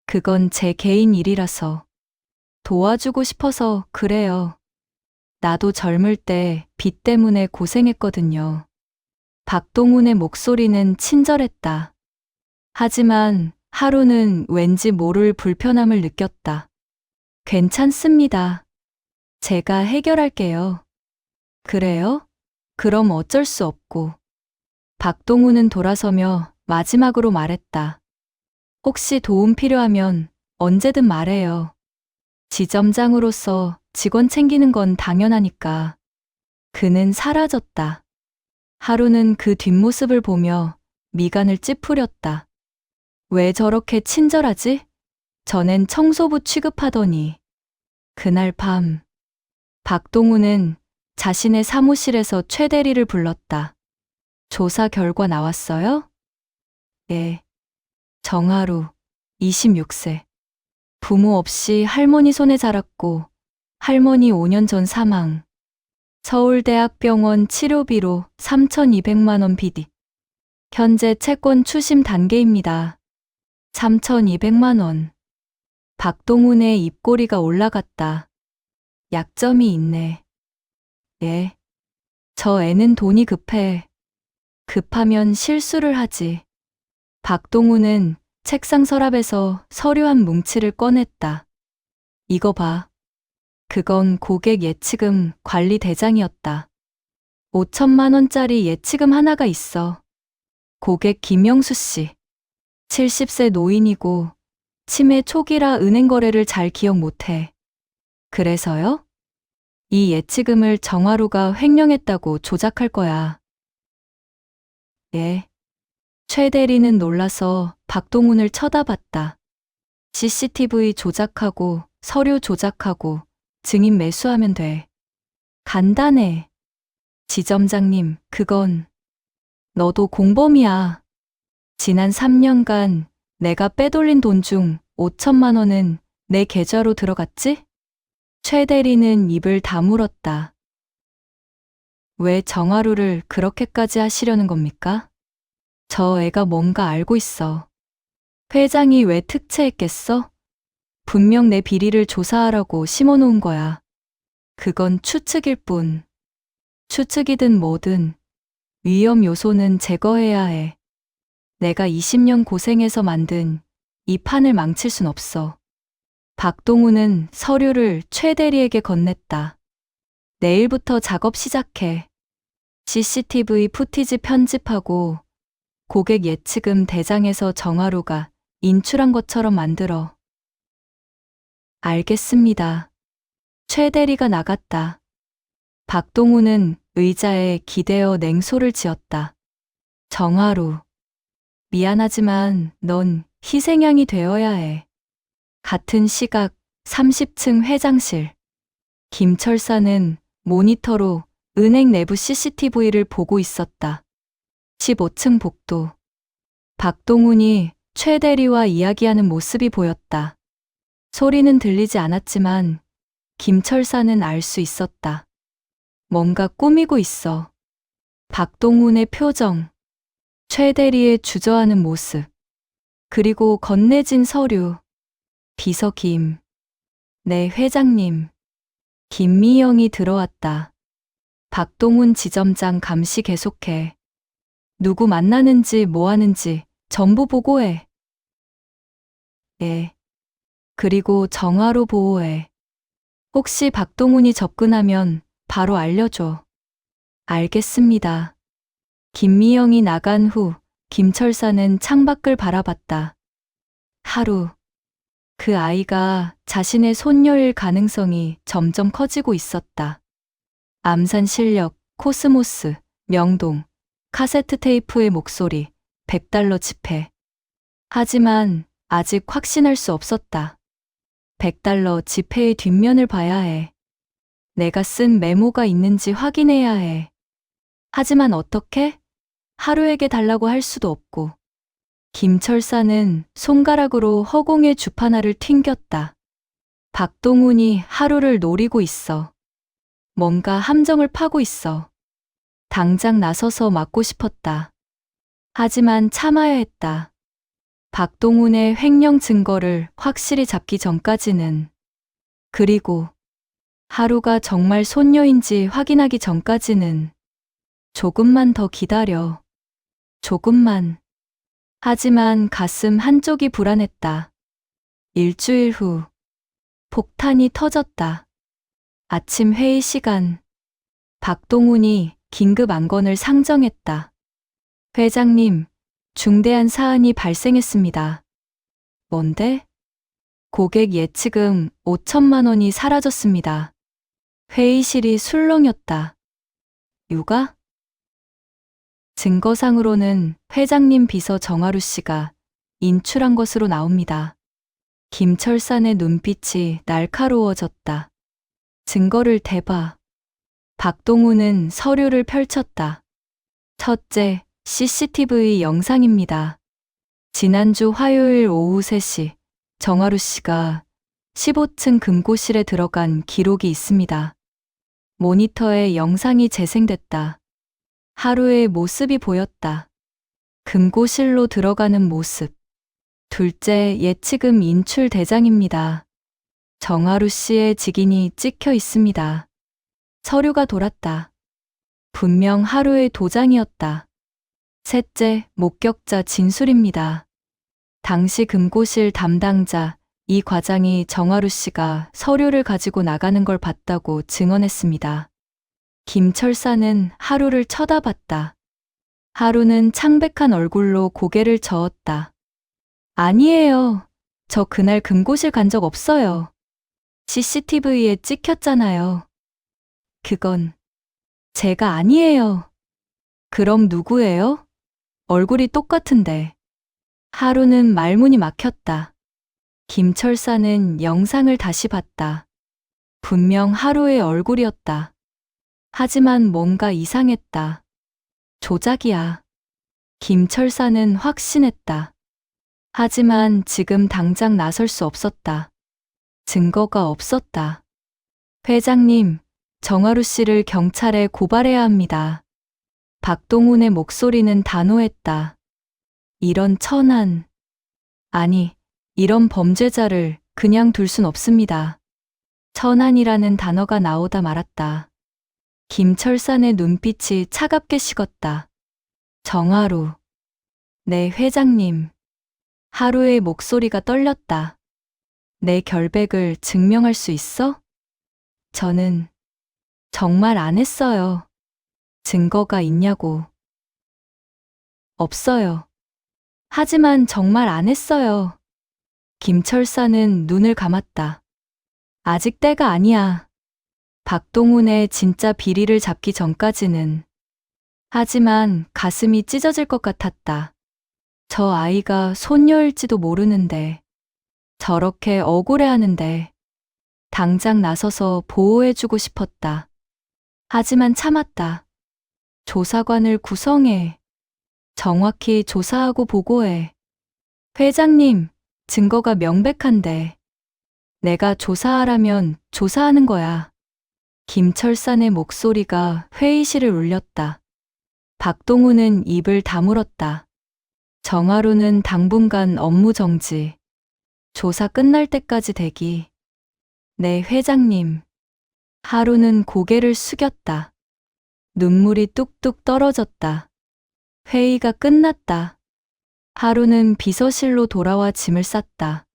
그건 제 개인 일이라서. 도와주고 싶어서 그래요. 나도 젊을 때 빚 때문에 고생했거든요. 박동훈의 목소리는 친절했다. 하지만 하루는 왠지 모를 불편함을 느꼈다. 괜찮습니다. 제가 해결할게요. 그래요? 그럼 어쩔 수 없고. 박동훈은 돌아서며 마지막으로 말했다. 혹시 도움 필요하면 언제든 말해요. 지점장으로서 직원 챙기는 건 당연하니까. 그는 사라졌다. 하루는 그 뒷모습을 보며 미간을 찌푸렸다. 왜 저렇게 친절하지? 전엔 청소부 취급하더니. 그날 밤, 박동훈은 자신의 사무실에서 최 대리를 불렀다. 조사 결과 나왔어요? 예. 정하루, 26세. 부모 없이 할머니 손에 자랐고 할머니 5년 전 사망. 서울대학병원 치료비로 3,200만 원 빚이. 현재 채권 추심 단계입니다. 3,200만 원. 박동훈의 입꼬리가 올라갔다. 약점이 있네. 예. 저 애는 돈이 급해. 급하면 실수를 하지. 박동훈은 책상 서랍에서 서류 한 뭉치를 꺼냈다. 이거 봐. 그건 고객 예치금 관리 대장이었다. 5천만 원짜리 예치금 하나가 있어. 고객 김영수 씨. 70세 노인이고 치매 초기라 은행 거래를 잘 기억 못해. 그래서요? 이 예치금을 정하루가 횡령했다고 조작할 거야. 예. 최 대리는 놀라서 박동훈을 쳐다봤다. CCTV 조작하고 서류 조작하고 증인 매수하면 돼. 간단해. 지점장님, 그건 너도 공범이야. 지난 3년간 내가 빼돌린 돈 중 5천만 원은 내 계좌로 들어갔지? 최 대리는 입을 다물었다. 왜 정하루를 그렇게까지 하시려는 겁니까? 저 애가 뭔가 알고 있어. 회장이 왜 특채했겠어? 분명 내 비리를 조사하라고 심어놓은 거야. 그건 추측일 뿐. 추측이든 뭐든 위험 요소는 제거해야 해. 내가 20년 고생해서 만든 이 판을 망칠 순 없어. 박동훈은 서류를 최 대리에게 건넸다. 내일부터 작업 시작해. CCTV 푸티지 편집하고 고객 예치금 대장에서 정하루가 인출한 것처럼 만들어. 알겠습니다. 최 대리가 나갔다. 박동훈은 의자에 기대어 냉소를 지었다. 정하루. 미안하지만 넌 희생양이 되어야 해. 같은 시각 30층 회장실. 김철사는 모니터로 은행 내부 CCTV를 보고 있었다. 15층 복도. 박동훈이 최 대리와 이야기하는 모습이 보였다. 소리는 들리지 않았지만 김철사는 알 수 있었다. 뭔가 꾸미고 있어. 박동훈의 표정, 최 대리의 주저하는 모습, 그리고 건네진 서류, 비서 김, 네 회장님, 김미영이 들어왔다. 박동훈 지점장 감시 계속해. 누구 만나는지 뭐 하는지 전부 보고해. 예. 그리고 정화로 보호해. 혹시 박동훈이 접근하면 바로 알려줘. 알겠습니다. 김미영이 나간 후 김철사는 창밖을 바라봤다. 하루. 그 아이가 자신의 손녀일 가능성이 점점 커지고 있었다. 암산 실력, 코스모스, 명동, 카세트 테이프의 목소리, 100달러 지폐. 하지만 아직 확신할 수 없었다. 100달러 지폐의 뒷면을 봐야 해. 내가 쓴 메모가 있는지 확인해야 해. 하지만 어떻게? 하루에게 달라고 할 수도 없고. 김철사는 손가락으로 허공의 주파나를 튕겼다. 박동훈이 하루를 노리고 있어. 뭔가 함정을 파고 있어. 당장 나서서 막고 싶었다. 하지만 참아야 했다. 박동훈의 횡령 증거를 확실히 잡기 전까지는. 그리고 하루가 정말 손녀인지 확인하기 전까지는 조금만 더 기다려. 조금만. 하지만 가슴 한쪽이 불안했다. 일주일 후 폭탄이 터졌다. 아침 회의 시간. 박동훈이 긴급 안건을 상정했다. 회장님, 중대한 사안이 발생했습니다. 뭔데? 고객 예치금 5천만 원이 사라졌습니다. 회의실이 술렁였다. 육아? 증거상으로는 회장님 비서 정하루 씨가 인출한 것으로 나옵니다. 김철산의 눈빛이 날카로워졌다. 증거를 대봐. 박동훈은 서류를 펼쳤다. 첫째, CCTV 영상입니다. 지난주 화요일 오후 3시, 정하루 씨가 15층 금고실에 들어간 기록이 있습니다. 모니터에 영상이 재생됐다. 하루의 모습이 보였다. 금고실로 들어가는 모습. 둘째, 예치금 인출 대장입니다. 정하루 씨의 직인이 찍혀 있습니다. 서류가 돌았다. 분명 하루의 도장이었다. 셋째, 목격자 진술입니다. 당시 금고실 담당자 이 과장이 정하루 씨가 서류를 가지고 나가는 걸 봤다고 증언했습니다. 김철사는 하루를 쳐다봤다. 하루는 창백한 얼굴로 고개를 저었다. 아니에요. 저 그날 금고실 간 적 없어요. CCTV에 찍혔잖아요. 그건 제가 아니에요. 그럼 누구예요? 얼굴이 똑같은데. 하루는 말문이 막혔다. 김철사는 영상을 다시 봤다. 분명 하루의 얼굴이었다. 하지만 뭔가 이상했다. 조작이야. 김철사는 확신했다. 하지만 지금 당장 나설 수 없었다. 증거가 없었다. 회장님, 정하루 씨를 경찰에 고발해야 합니다. 박동훈의 목소리는 단호했다. 이런 천한, 아니, 이런 범죄자를 그냥 둘 순 없습니다. 천한이라는 단어가 나오다 말았다. 김철산의 눈빛이 차갑게 식었다. 정하루. 네, 회장님. 하루의 목소리가 떨렸다. 내 결백을 증명할 수 있어? 저는 정말 안 했어요. 증거가 있냐고. 없어요. 하지만 정말 안 했어요. 김철사는 눈을 감았다. 아직 때가 아니야. 박동훈의 진짜 비리를 잡기 전까지는. 하지만 가슴이 찢어질 것 같았다. 저 아이가 손녀일지도 모르는데. 저렇게 억울해하는데. 당장 나서서 보호해주고 싶었다. 하지만 참았다. 조사관을 구성해. 정확히 조사하고 보고해. 회장님, 증거가 명백한데. 내가 조사하라면 조사하는 거야. 김철산의 목소리가 회의실을 울렸다. 박동훈은 입을 다물었다. 정하루는 당분간 업무 정지. 조사 끝날 때까지 대기. 네, 회장님. 하루는 고개를 숙였다. 눈물이 뚝뚝 떨어졌다. 회의가 끝났다. 하루는 비서실로 돌아와 짐을 쌌다.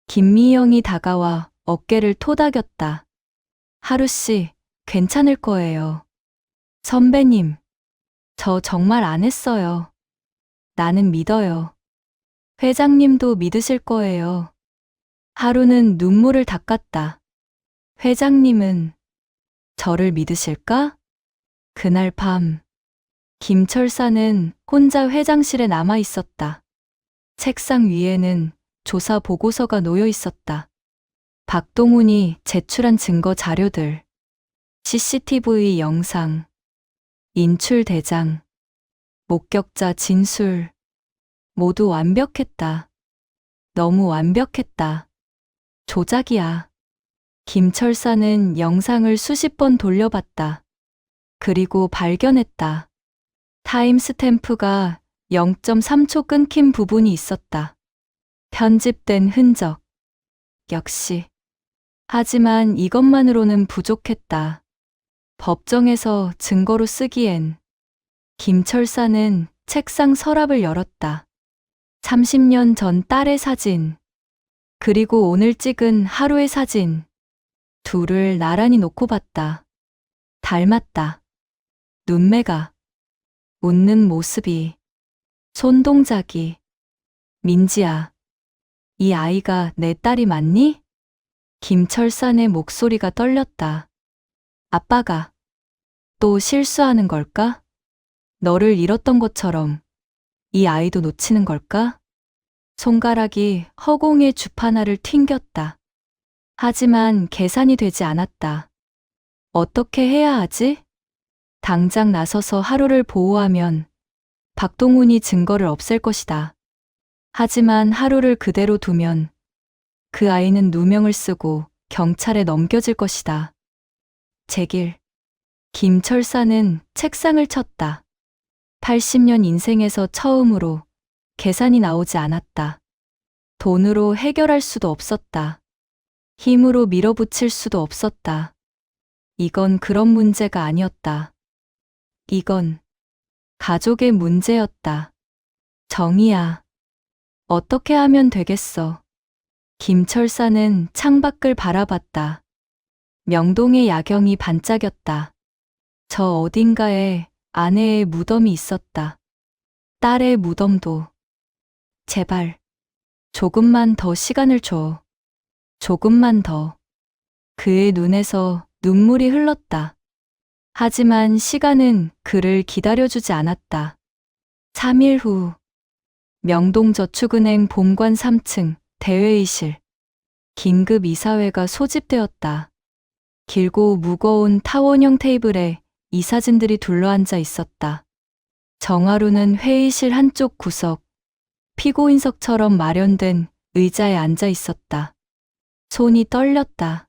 김미영이 다가와 어깨를 토닥였다. 하루씨, 괜찮을 거예요. 선배님, 저 정말 안 했어요. 나는 믿어요. 회장님도 믿으실 거예요. 하루는 눈물을 닦았다. 회장님은 저를 믿으실까? 그날 밤, 김철사는 혼자 회장실에 남아 있었다. 책상 위에는 조사 보고서가 놓여 있었다. 박동훈이 제출한 증거 자료들, CCTV 영상, 인출 대장, 목격자 진술, 모두 완벽했다. 너무 완벽했다. 조작이야. 김철사는 영상을 수십 번 돌려봤다. 그리고 발견했다. 타임스탬프가 0.3초 끊긴 부분이 있었다. 편집된 흔적. 역시. 하지만 이것만으로는 부족했다. 법정에서 증거로 쓰기엔. 김철사는 책상 서랍을 열었다. 30년 전 딸의 사진, 그리고 오늘 찍은 하루의 사진. 둘을 나란히 놓고 봤다. 닮았다. 눈매가, 웃는 모습이, 손동작이. 민지야, 이 아이가 내 딸이 맞니? 김철산의 목소리가 떨렸다. 아빠가 또 실수하는 걸까? 너를 잃었던 것처럼 이 아이도 놓치는 걸까? 손가락이 허공의 주파나를 튕겼다. 하지만 계산이 되지 않았다. 어떻게 해야 하지? 당장 나서서 하루를 보호하면 박동훈이 증거를 없앨 것이다. 하지만 하루를 그대로 두면 그 아이는 누명을 쓰고 경찰에 넘겨질 것이다. 제길. 김철사는 책상을 쳤다. 80년 인생에서 처음으로 계산이 나오지 않았다. 돈으로 해결할 수도 없었다. 힘으로 밀어붙일 수도 없었다. 이건 그런 문제가 아니었다. 이건 가족의 문제였다. 정이야. 어떻게 하면 되겠어? 김철사는 창밖을 바라봤다. 명동의 야경이 반짝였다. 저 어딘가에 아내의 무덤이 있었다. 딸의 무덤도. 제발, 조금만 더 시간을 줘. 조금만 더. 그의 눈에서 눈물이 흘렀다. 하지만 시간은 그를 기다려주지 않았다. 3일 후, 명동저축은행 본관 3층 대회의실. 긴급 이사회가 소집되었다. 길고 무거운 타원형 테이블에 이사진들이 둘러앉아 있었다. 정하루는 회의실 한쪽 구석, 피고인석처럼 마련된 의자에 앉아 있었다. 손이 떨렸다.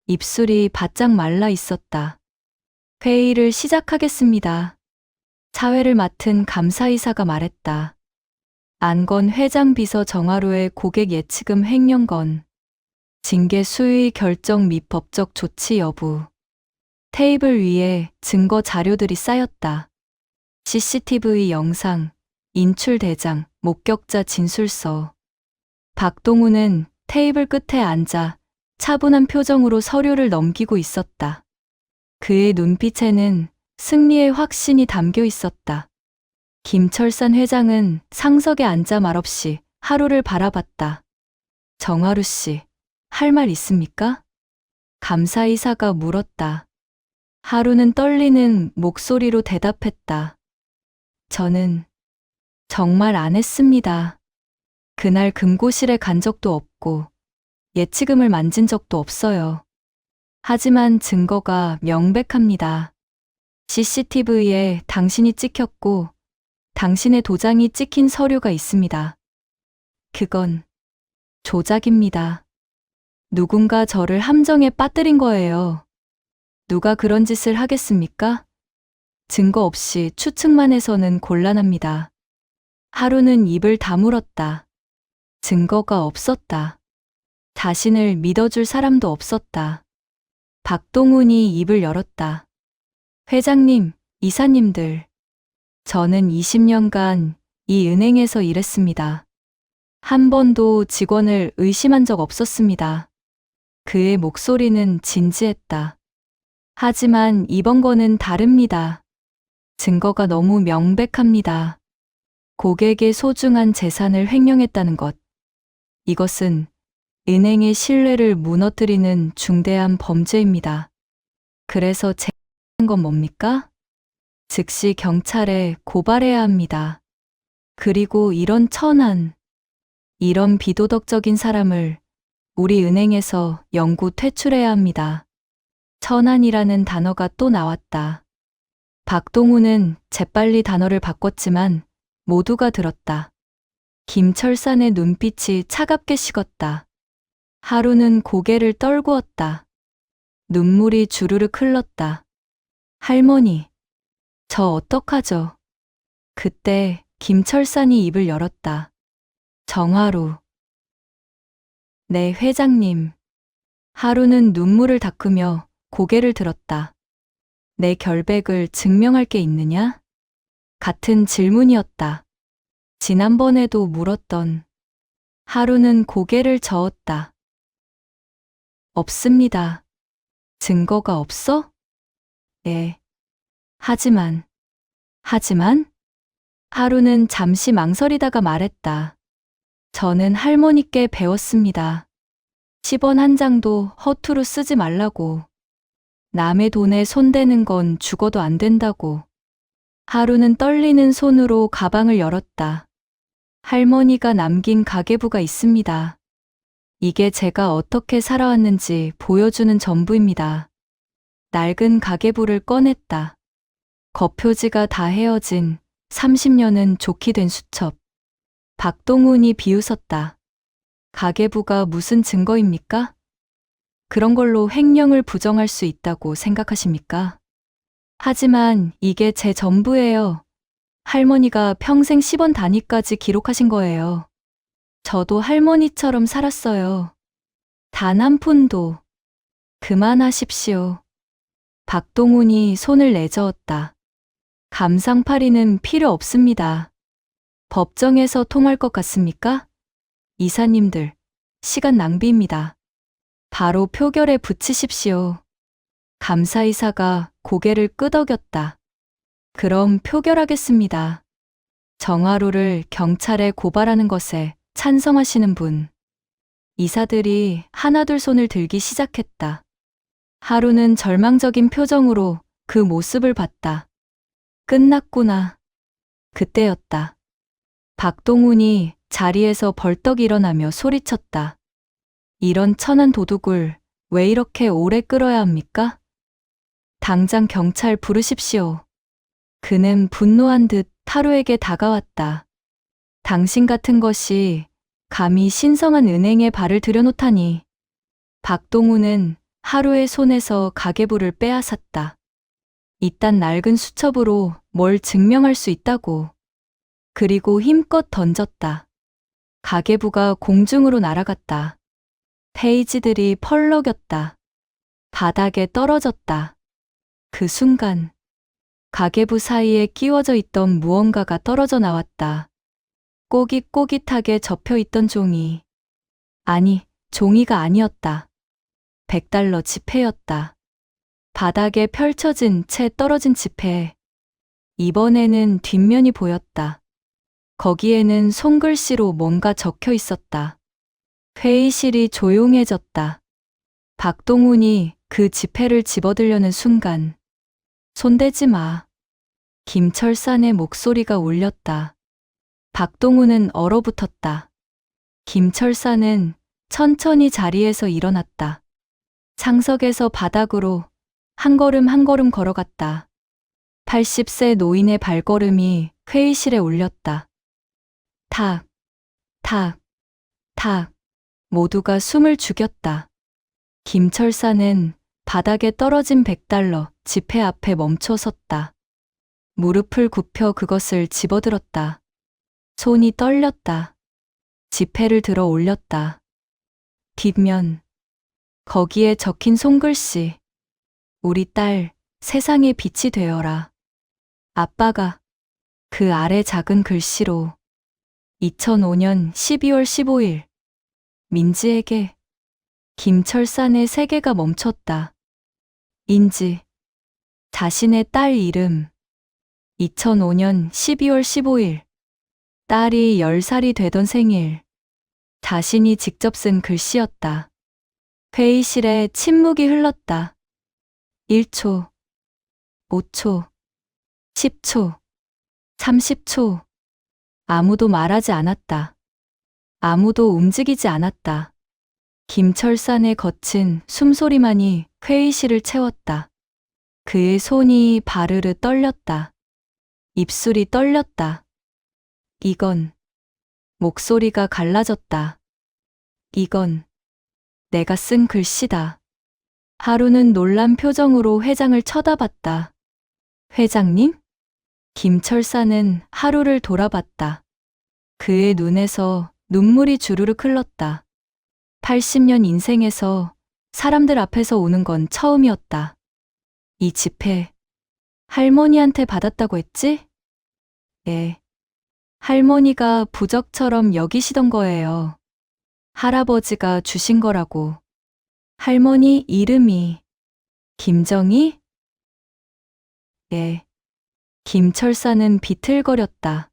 입술이 바짝 말라 있었다. 회의를 시작하겠습니다. 사회를 맡은 감사이사가 말했다. 안건 회장 비서 정하루의 고객 예치금 횡령건, 징계 수의 결정 및 법적 조치 여부. 테이블 위에 증거 자료들이 쌓였다. CCTV 영상, 인출 대장, 목격자 진술서. 박동훈은 테이블 끝에 앉아 차분한 표정으로 서류를 넘기고 있었다. 그의 눈빛에는 승리의 확신이 담겨 있었다. 김철산 회장은 상석에 앉아 말없이 하루를 바라봤다. 정하루 씨, 할 말 있습니까? 감사이사가 물었다. 하루는 떨리는 목소리로 대답했다. 저는 정말 안 했습니다. 그날 금고실에 간 적도 없고 예치금을 만진 적도 없어요. 하지만 증거가 명백합니다. CCTV에 당신이 찍혔고 당신의 도장이 찍힌 서류가 있습니다. 그건 조작입니다. 누군가 저를 함정에 빠뜨린 거예요. 누가 그런 짓을 하겠습니까? 증거 없이 추측만 해서는 곤란합니다. 하루는 입을 다물었다. 증거가 없었다. 자신을 믿어줄 사람도 없었다. 박동훈이 입을 열었다. 회장님, 이사님들. 저는 20년간 이 은행에서 일했습니다. 한 번도 직원을 의심한 적 없었습니다. 그의 목소리는 진지했다. 하지만 이번 거는 다릅니다. 증거가 너무 명백합니다. 고객의 소중한 재산을 횡령했다는 것. 이것은 은행의 신뢰를 무너뜨리는 중대한 범죄입니다. 그래서 제가 하는 건 뭡니까? 즉시 경찰에 고발해야 합니다. 그리고 이런 이런 비도덕적인 사람을 우리 은행에서 영구 퇴출해야 합니다. 천한이라는 단어가 또 나왔다. 박동훈은 재빨리 단어를 바꿨지만 모두가 들었다. 김철산의 눈빛이 차갑게 식었다. 하루는 고개를 떨구었다. 눈물이 주르륵 흘렀다. 할머니, 저 어떡하죠? 그때 김철산이 입을 열었다. 정하루. 네, 회장님. 하루는 눈물을 닦으며 고개를 들었다. 내 결백을 증명할 게 있느냐? 같은 질문이었다. 지난번에도 물었던. 하루는 고개를 저었다. 없습니다. 증거가 없어? 예. 하지만. 하루는 잠시 망설이다가 말했다. 저는 할머니께 배웠습니다. 10원 한 장도 허투루 쓰지 말라고. 남의 돈에 손대는 건 죽어도 안 된다고. 하루는 떨리는 손으로 가방을 열었다. 할머니가 남긴 가계부가 있습니다. 이게 제가 어떻게 살아왔는지 보여주는 전부입니다. 낡은 가계부를 꺼냈다. 겉표지가 다 헤어진 30년은 좋게 된 수첩. 박동훈이 비웃었다. 가계부가 무슨 증거입니까? 그런 걸로 횡령을 부정할 수 있다고 생각하십니까? 하지만 이게 제 전부예요. 할머니가 평생 10원 단위까지 기록하신 거예요. 저도 할머니처럼 살았어요. 단 한 푼도. 그만하십시오. 박동훈이 손을 내저었다. 감상팔이는 필요 없습니다. 법정에서 통할 것 같습니까? 이사님들, 시간 낭비입니다. 바로 표결에 붙이십시오. 감사이사가 고개를 끄덕였다. 그럼 표결하겠습니다. 정하루를 경찰에 고발하는 것에 찬성하시는 분. 이사들이 하나둘 손을 들기 시작했다. 하루는 절망적인 표정으로 그 모습을 봤다. 끝났구나. 그때였다. 박동훈이 자리에서 벌떡 일어나며 소리쳤다. 이런 천한 도둑을 왜 이렇게 오래 끌어야 합니까? 당장 경찰 부르십시오. 그는 분노한 듯 하루에게 다가왔다. 당신 같은 것이 감히 신성한 은행에 발을 들여놓다니. 박동훈은 하루의 손에서 가계부를 빼앗았다. 이딴 낡은 수첩으로 뭘 증명할 수 있다고. 그리고 힘껏 던졌다. 가계부가 공중으로 날아갔다. 페이지들이 펄럭였다. 바닥에 떨어졌다. 그 순간 가계부 사이에 끼워져 있던 무언가가 떨어져 나왔다. 꼬깃꼬깃하게 접혀 있던 종이. 아니, 종이가 아니었다. 100달러 지폐였다. 바닥에 펼쳐진 채 떨어진 지폐. 이번에는 뒷면이 보였다. 거기에는 손글씨로 뭔가 적혀 있었다. 회의실이 조용해졌다. 박동훈이 그 지폐를 집어들려는 순간 손대지 마. 김철산의 목소리가 울렸다. 박동훈은 얼어붙었다. 김철산은 천천히 자리에서 일어났다. 창석에서 바닥으로 한 걸음 한 걸음 걸어갔다. 80세 노인의 발걸음이 회의실에 울렸다. 탁, 탁, 탁. 모두가 숨을 죽였다. 김철산은 바닥에 떨어진 100달러 지폐 앞에 멈춰 섰다. 무릎을 굽혀 그것을 집어들었다. 손이 떨렸다. 지폐를 들어 올렸다. 뒷면. 거기에 적힌 손글씨. 우리 딸, 세상의 빛이 되어라. 아빠가 그 아래 작은 글씨로 2005년 12월 15일 민지에게. 김철산의 세계가 멈췄다. 인지. 자신의 딸 이름. 2005년 12월 15일. 딸이 10살이 되던 생일. 자신이 직접 쓴 글씨였다. 회의실에 침묵이 흘렀다. 1초, 5초, 10초, 30초. 아무도 말하지 않았다. 아무도 움직이지 않았다. 김철산의 거친 숨소리만이 회의실을 채웠다. 그의 손이 바르르 떨렸다. 입술이 떨렸다. 이건. 목소리가 갈라졌다. 이건 내가 쓴 글씨다. 하루는 놀란 표정으로 회장을 쳐다봤다. 회장님? 김철사는 하루를 돌아봤다. 그의 눈에서 눈물이 주르륵 흘렀다. 80년 인생에서 사람들 앞에서 우는 건 처음이었다. 이 지폐 할머니한테 받았다고 했지? 예. 할머니가 부적처럼 여기시던 거예요. 할아버지가 주신 거라고. 할머니 이름이 김정희? 예. 김철사는 비틀거렸다.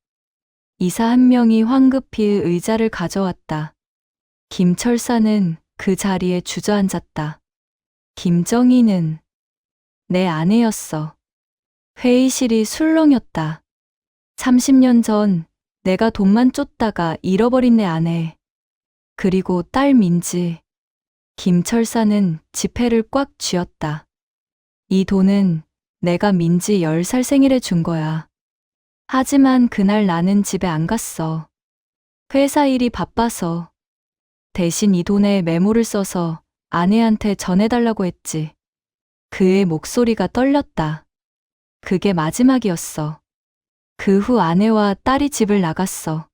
이사 한 명이 황급히 의자를 가져왔다. 김철사는 그 자리에 주저앉았다. 김정희는 내 아내였어. 회의실이 술렁였다. 30년 전 내가 돈만 쫓다가 잃어버린 내 아내. 그리고 딸 민지. 김철사는 지폐를 꽉 쥐었다. 이 돈은 내가 민지 10살 생일에 준 거야. 하지만 그날 나는 집에 안 갔어. 회사 일이 바빠서. 대신 이 돈에 메모를 써서 아내한테 전해달라고 했지. 그의 목소리가 떨렸다. 그게 마지막이었어. 그 후 아내와 딸이 집을 나갔어.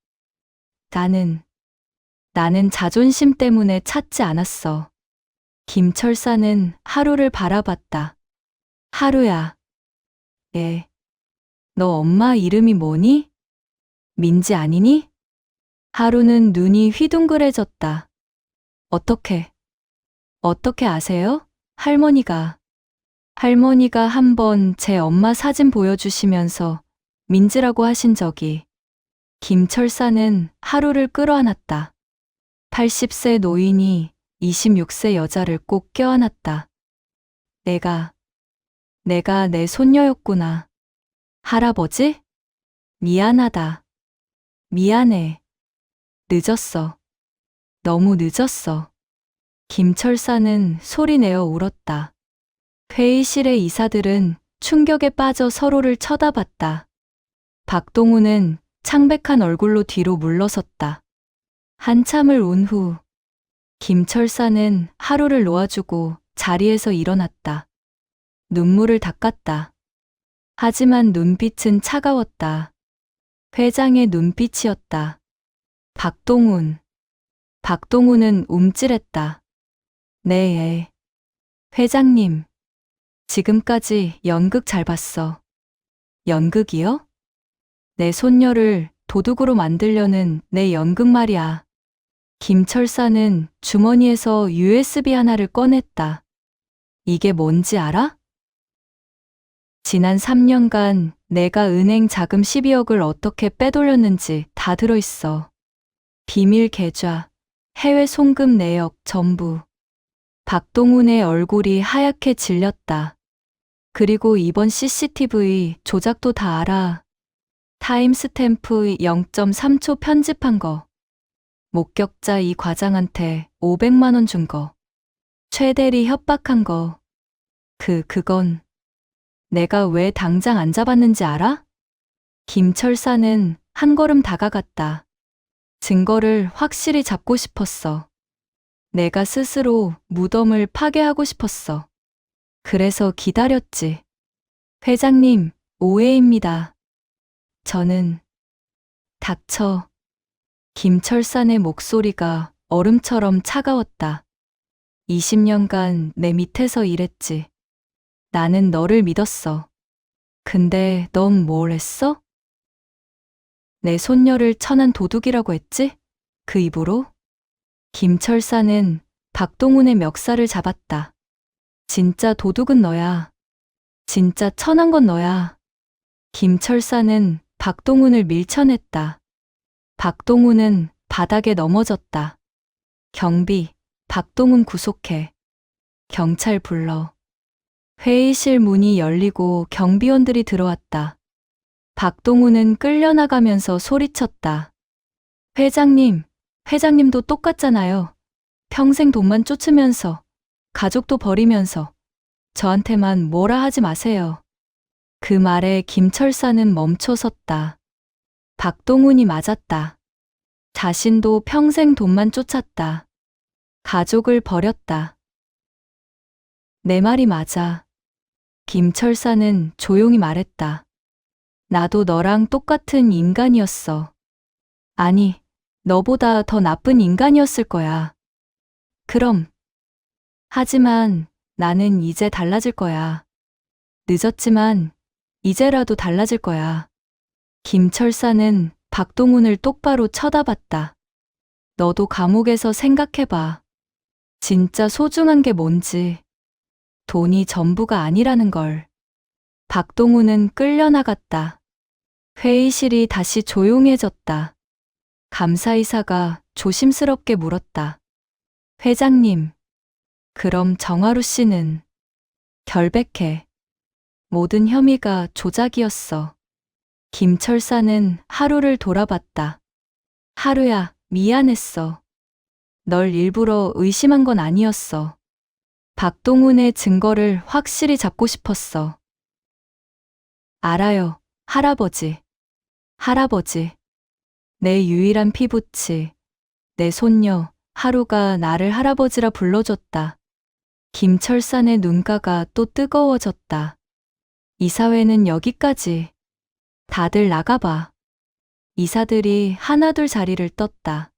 나는 자존심 때문에 찾지 않았어. 김철사는 하루를 바라봤다. 하루야. 예. 너 엄마 이름이 뭐니? 민지 아니니? 하루는 눈이 휘둥그레졌다. 어떻게 아세요? 할머니가 한번 제 엄마 사진 보여주시면서 민지라고 하신 적이. 김철사는 하루를 끌어안았다. 80세 노인이 26세 여자를 꼭 껴안았다. 내가 내 손녀였구나. 할아버지? 미안하다. 미안해. 늦었어. 너무 늦었어. 김철사는 소리내어 울었다. 회의실의 이사들은 충격에 빠져 서로를 쳐다봤다. 박동우는 창백한 얼굴로 뒤로 물러섰다. 한참을 운 후 김철사는 하루를 놓아주고 자리에서 일어났다. 눈물을 닦았다. 하지만 눈빛은 차가웠다. 회장의 눈빛이었다. 박동우는 움찔했다. 네, 회장님. 지금까지 연극 잘 봤어. 연극이요? 내 손녀를 도둑으로 만들려는 내 연극 말이야. 김철사는 주머니에서 USB 하나를 꺼냈다. 이게 뭔지 알아? 지난 3년간 내가 은행 자금 12억을 어떻게 빼돌렸는지 다 들어있어. 비밀 계좌, 해외 송금 내역 전부. 박동훈의 얼굴이 하얗게 질렸다. 그리고 이번 CCTV 조작도 다 알아. 타임스탬프 0.3초 편집한 거. 목격자 이 과장한테 500만 원 준 거. 최대리 협박한 거. 그건 내가 왜 당장 안 잡았는지 알아? 김철사는 한 걸음 다가갔다. 증거를 확실히 잡고 싶었어. 내가 스스로 무덤을 파괴하고 싶었어. 그래서 기다렸지. 회장님, 오해입니다. 저는 닥쳐. 김철산의 목소리가 얼음처럼 차가웠다. 20년간 내 밑에서 일했지. 나는 너를 믿었어. 근데 넌 뭘 했어? 내 손녀를 천한 도둑이라고 했지? 그 입으로? 김철사는 박동훈의 멱살을 잡았다. 진짜 도둑은 너야. 진짜 천한 건 너야. 김철사는 박동훈을 밀쳐냈다. 박동훈은 바닥에 넘어졌다. 경비, 박동훈 구속해. 경찰 불러. 회의실 문이 열리고 경비원들이 들어왔다. 박동훈은 끌려나가면서 소리쳤다. 회장님, 회장님도 똑같잖아요. 평생 돈만 쫓으면서, 가족도 버리면서, 저한테만 뭐라 하지 마세요. 그 말에 김철사는 멈춰섰다. 박동훈이 맞았다. 자신도 평생 돈만 쫓았다. 가족을 버렸다. 내 말이 맞아. 김철사는 조용히 말했다. 나도 너랑 똑같은 인간이었어. 아니, 너보다 더 나쁜 인간이었을 거야. 그럼. 하지만 나는 이제 달라질 거야. 늦었지만 이제라도 달라질 거야. 김철사는 박동훈을 똑바로 쳐다봤다. 너도 감옥에서 생각해봐. 진짜 소중한 게 뭔지. 돈이 전부가 아니라는 걸. 박동훈은 끌려나갔다. 회의실이 다시 조용해졌다. 감사이사가 조심스럽게 물었다. 회장님, 그럼 정하루 씨는 결백해. 모든 혐의가 조작이었어. 김철사는 하루를 돌아봤다. 하루야, 미안했어. 널 일부러 의심한 건 아니었어. 박동훈의 증거를 확실히 잡고 싶었어. 알아요, 할아버지. 할아버지. 내 유일한 피부치, 내 손녀, 하루가 나를 할아버지라 불러줬다. 김철산의 눈가가 또 뜨거워졌다. 이 사회는 여기까지. 다들 나가봐. 이사들이 하나둘 자리를 떴다.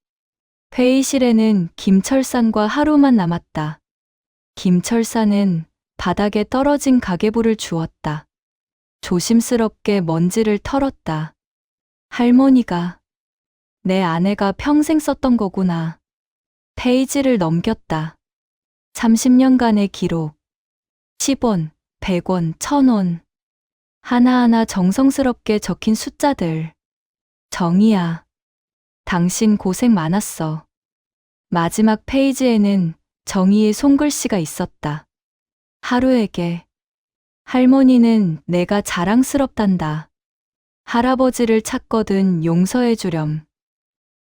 회의실에는 김철산과 하루만 남았다. 김철산은 바닥에 떨어진 가계부를 주웠다. 조심스럽게 먼지를 털었다. 할머니가, 내 아내가 평생 썼던 거구나. 페이지를 넘겼다. 30년간의 기록. 10원, 100원, 1000원. 하나하나 정성스럽게 적힌 숫자들. 정희야, 당신 고생 많았어. 마지막 페이지에는 정희의 손글씨가 있었다. 하루에게. 할머니는 내가 자랑스럽단다. 할아버지를 찾거든 용서해 주렴.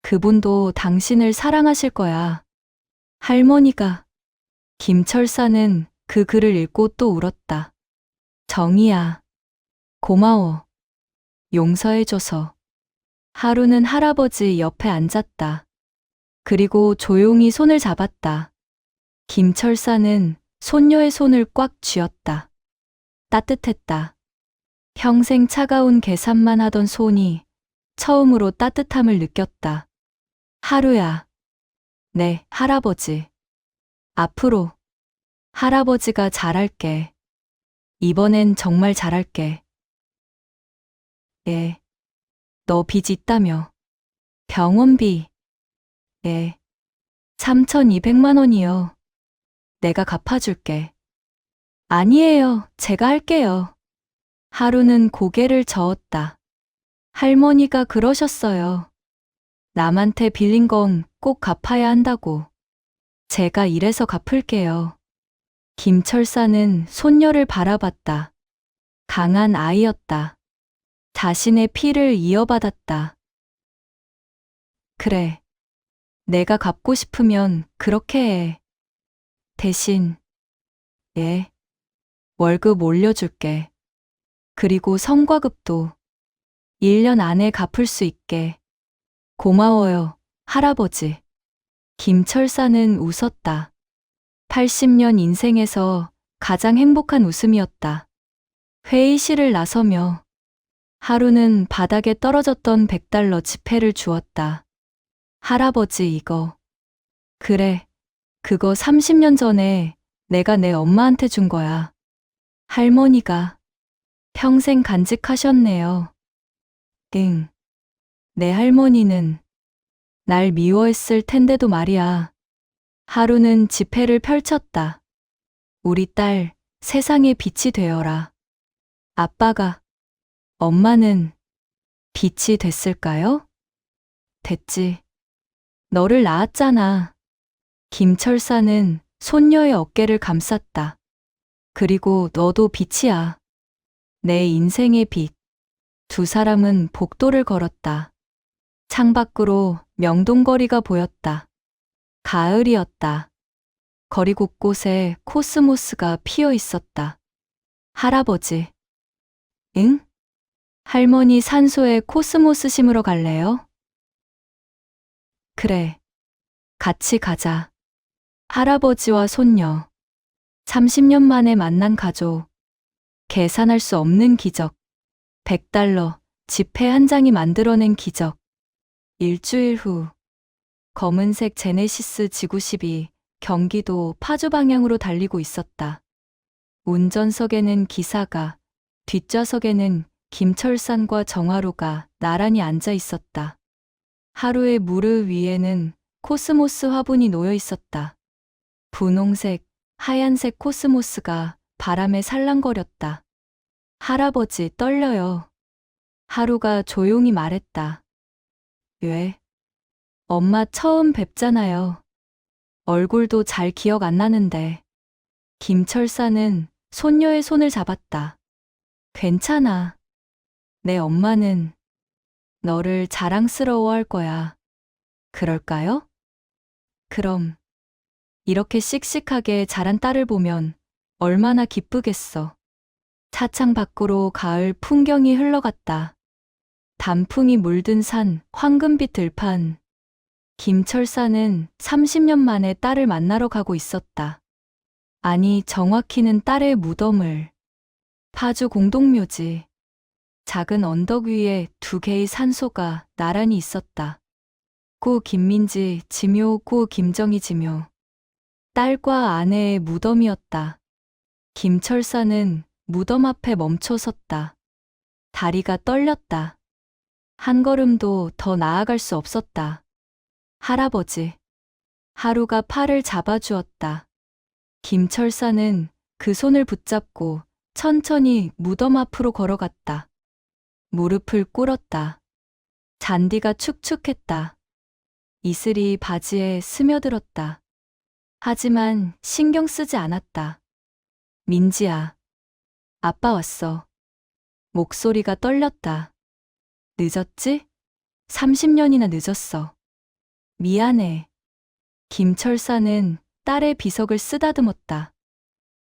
그분도 당신을 사랑하실 거야. 할머니가. 김철사는 그 글을 읽고 또 울었다. 정희야, 고마워. 용서해줘서. 하루는 할아버지 옆에 앉았다. 그리고 조용히 손을 잡았다. 김철사는 손녀의 손을 꽉 쥐었다. 따뜻했다. 평생 차가운 계산만 하던 손이 처음으로 따뜻함을 느꼈다. 하루야. 네, 할아버지. 앞으로 할아버지가 잘할게. 이번엔 정말 잘할게. 예. 너 빚 있다며. 병원비. 예. 3,200만 원이요. 내가 갚아줄게. 아니에요. 제가 할게요. 하루는 고개를 저었다. 할머니가 그러셨어요. 남한테 빌린 건 꼭 갚아야 한다고. 제가 이래서 갚을게요. 김철사는 손녀를 바라봤다. 강한 아이였다. 자신의 피를 이어받았다. 그래. 내가 갚고 싶으면 그렇게 해. 대신, 예. 월급 올려줄게. 그리고 성과급도 1년 안에 갚을 수 있게. 고마워요, 할아버지. 김철사는 웃었다. 80년 인생에서 가장 행복한 웃음이었다. 회의실을 나서며 하루는 바닥에 떨어졌던 100달러 지폐를 주었다. 할아버지, 이거. 그래, 그거 30년 전에 내가 내 엄마한테 준 거야. 할머니가 평생 간직하셨네요. 응. 내 할머니는 날 미워했을 텐데도 말이야. 하루는 지폐를 펼쳤다. 우리 딸, 세상의 빛이 되어라. 아빠가, 엄마는 빛이 됐을까요? 됐지. 너를 낳았잖아. 김철사는 손녀의 어깨를 감쌌다. 그리고 너도 빛이야. 내 인생의 빛. 두 사람은 복도를 걸었다. 창밖으로 명동거리가 보였다. 가을이었다. 거리 곳곳에 코스모스가 피어 있었다. 할아버지. 응? 할머니 산소에 코스모스 심으러 갈래요? 그래. 같이 가자. 할아버지와 손녀. 30년 만에 만난 가족. 계산할 수 없는 기적. 100달러, 지폐 한 장이 만들어낸 기적. 일주일 후. 검은색 제네시스 지구12, 경기도 파주 방향으로 달리고 있었다. 운전석에는 기사가, 뒷좌석에는 김철산과 정하루가 나란히 앉아 있었다. 하루의 무릎 위에는 코스모스 화분이 놓여 있었다. 분홍색, 하얀색 코스모스가 바람에 살랑거렸다. 할아버지, 떨려요. 하루가 조용히 말했다. 왜? 엄마 처음 뵙잖아요. 얼굴도 잘 기억 안 나는데. 김철사는 손녀의 손을 잡았다. 괜찮아. 내 엄마는 너를 자랑스러워할 거야. 그럴까요? 그럼 이렇게 씩씩하게 자란 딸을 보면 얼마나 기쁘겠어. 차창 밖으로 가을 풍경이 흘러갔다. 단풍이 물든 산, 황금빛 들판. 김철사는 30년 만에 딸을 만나러 가고 있었다. 아니, 정확히는 딸의 무덤을. 파주 공동묘지. 작은 언덕 위에 두 개의 산소가 나란히 있었다. 고 김민지 지묘, 고 김정희 지묘. 딸과 아내의 무덤이었다. 김철사는 무덤 앞에 멈춰 섰다. 다리가 떨렸다. 한 걸음도 더 나아갈 수 없었다. 할아버지. 하루가 팔을 잡아주었다. 김철사는 그 손을 붙잡고 천천히 무덤 앞으로 걸어갔다. 무릎을 꿇었다. 잔디가 축축했다. 이슬이 바지에 스며들었다. 하지만 신경 쓰지 않았다. 민지야. 아빠 왔어. 목소리가 떨렸다. 늦었지? 30년이나 늦었어. 미안해. 김철사는 딸의 비석을 쓰다듬었다.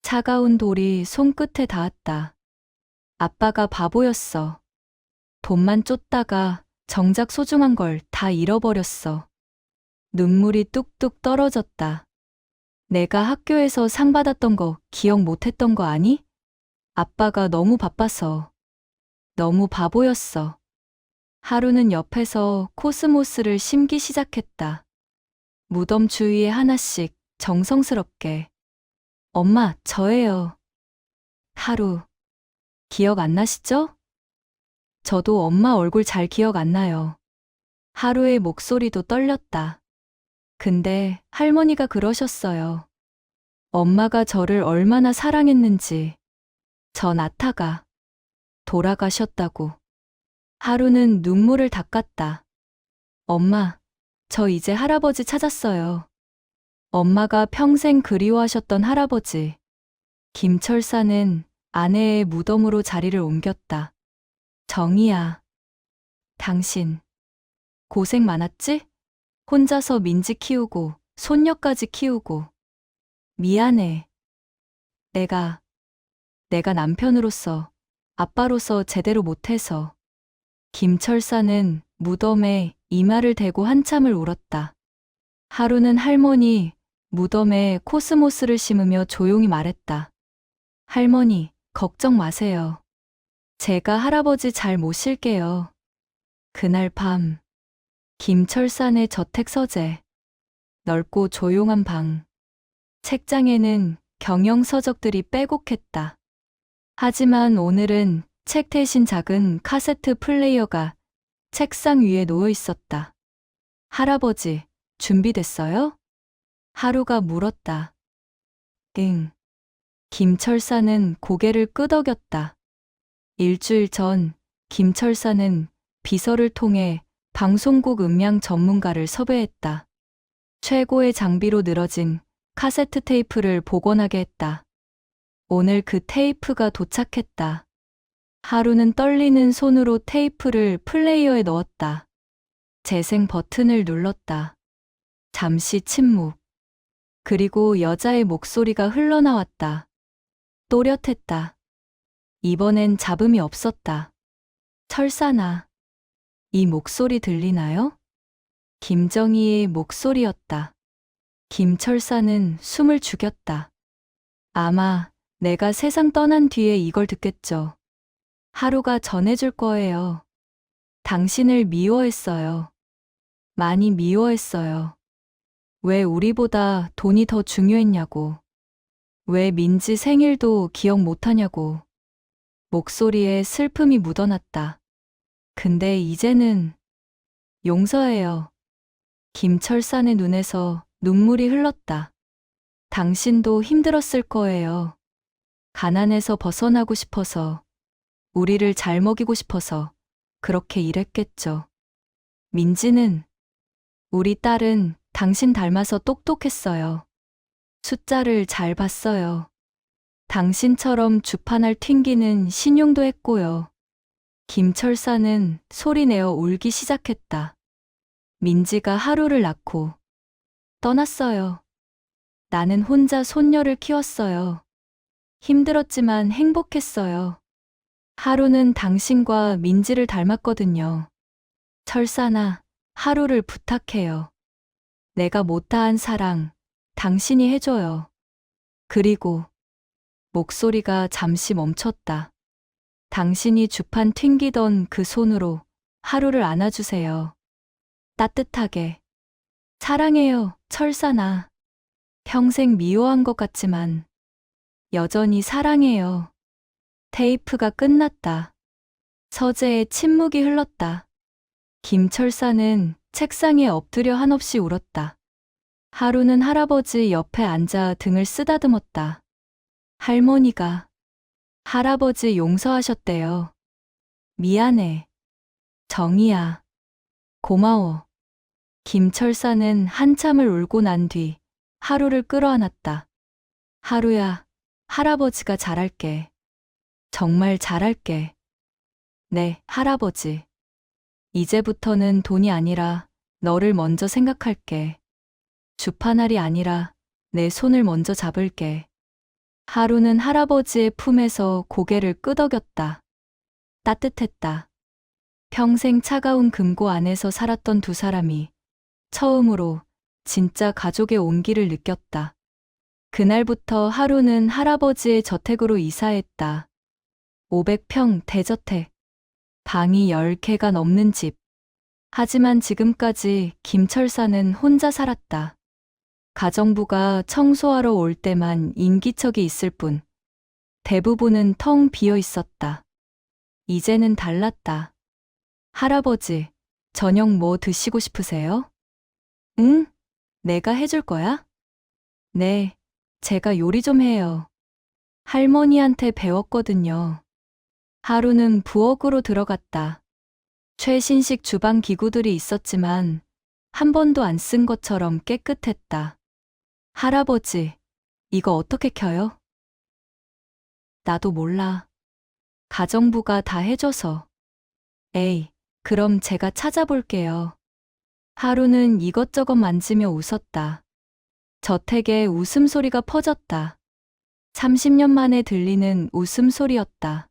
차가운 돌이 손끝에 닿았다. 아빠가 바보였어. 돈만 쫓다가 정작 소중한 걸 다 잃어버렸어. 눈물이 뚝뚝 떨어졌다. 내가 학교에서 상 받았던 거 기억 못했던 거 아니? 아빠가 너무 바빠서. 너무 바보였어. 하루는 옆에서 코스모스를 심기 시작했다. 무덤 주위에 하나씩 정성스럽게. 엄마, 저예요. 하루. 기억 안 나시죠? 저도 엄마 얼굴 잘 기억 안 나요. 하루의 목소리도 떨렸다. 근데 할머니가 그러셨어요. 엄마가 저를 얼마나 사랑했는지. 저 나타가 돌아가셨다고. 하루는 눈물을 닦았다. 엄마, 저 이제 할아버지 찾았어요. 엄마가 평생 그리워하셨던 할아버지. 김철사는 아내의 무덤으로 자리를 옮겼다. 정희야, 당신 고생 많았지? 혼자서 민지 키우고 손녀까지 키우고. 미안해. 내가 남편으로서, 아빠로서 제대로 못해서. 김철사는 무덤에 이마를 대고 한참을 울었다. 하루는 할머니 무덤에 코스모스를 심으며 조용히 말했다. 할머니, 걱정 마세요. 제가 할아버지 잘 모실게요. 그날 밤, 김철산의 저택 서재. 넓고 조용한 방. 책장에는 경영 서적들이 빼곡했다. 하지만 오늘은 책 대신 작은 카세트 플레이어가 책상 위에 놓여 있었다. 할아버지, 준비됐어요? 하루가 물었다. 응. 김철사는 고개를 끄덕였다. 일주일 전 김철사는 비서를 통해 방송국 음향 전문가를 섭외했다. 최고의 장비로 늘어진 카세트 테이프를 복원하게 했다. 오늘 그 테이프가 도착했다. 하루는 떨리는 손으로 테이프를 플레이어에 넣었다. 재생 버튼을 눌렀다. 잠시 침묵. 그리고 여자의 목소리가 흘러나왔다. 또렷했다. 이번엔 잡음이 없었다. 철사나, 이 목소리 들리나요? 김정희의 목소리였다. 김철사는 숨을 죽였다. 아마 내가 세상 떠난 뒤에 이걸 듣겠죠. 하루가 전해줄 거예요. 당신을 미워했어요. 많이 미워했어요. 왜 우리보다 돈이 더 중요했냐고. 왜 민지 생일도 기억 못하냐고. 목소리에 슬픔이 묻어났다. 근데 이제는 용서해요. 김철산의 눈에서 눈물이 흘렀다. 당신도 힘들었을 거예요. 가난에서 벗어나고 싶어서, 우리를 잘 먹이고 싶어서 그렇게 일했겠죠. 민지는, 우리 딸은 당신 닮아서 똑똑했어요. 숫자를 잘 봤어요. 당신처럼 주판을 튕기는 신용도 했고요. 김철사는 소리내어 울기 시작했다. 민지가 하루를 낳고 떠났어요. 나는 혼자 손녀를 키웠어요. 힘들었지만 행복했어요. 하루는 당신과 민지를 닮았거든요. 철사나, 하루를 부탁해요. 내가 못다한 사랑, 당신이 해줘요. 그리고 목소리가 잠시 멈췄다. 당신이 주판 튕기던 그 손으로 하루를 안아주세요. 따뜻하게. 사랑해요, 철사나. 평생 미워한 것 같지만 여전히 사랑해요. 테이프가 끝났다. 서재에 침묵이 흘렀다. 김철사는 책상에 엎드려 한없이 울었다. 하루는 할아버지 옆에 앉아 등을 쓰다듬었다. 할머니가 할아버지 용서하셨대요. 미안해. 정이야. 고마워. 김철사는 한참을 울고 난 뒤 하루를 끌어안았다. 하루야, 할아버지가 잘할게. 정말 잘할게. 네, 할아버지. 이제부터는 돈이 아니라 너를 먼저 생각할게. 주판알이 아니라 내 손을 먼저 잡을게. 하루는 할아버지의 품에서 고개를 끄덕였다. 따뜻했다. 평생 차가운 금고 안에서 살았던 두 사람이 처음으로 진짜 가족의 온기를 느꼈다. 그날부터 하루는 할아버지의 저택으로 이사했다. 500평 대저택. 방이 10개가 넘는 집. 하지만 지금까지 김철사는 혼자 살았다. 가정부가 청소하러 올 때만 인기척이 있을 뿐 대부분은 텅 비어 있었다. 이제는 달랐다. 할아버지, 저녁 뭐 드시고 싶으세요? 응? 내가 해줄 거야? 네, 제가 요리 좀 해요. 할머니한테 배웠거든요. 하루는 부엌으로 들어갔다. 최신식 주방 기구들이 있었지만 한 번도 안 쓴 것처럼 깨끗했다. 할아버지, 이거 어떻게 켜요? 나도 몰라. 가정부가 다 해줘서. 에이, 그럼 제가 찾아볼게요. 하루는 이것저것 만지며 웃었다. 저택에 웃음소리가 퍼졌다. 30년 만에 들리는 웃음소리였다.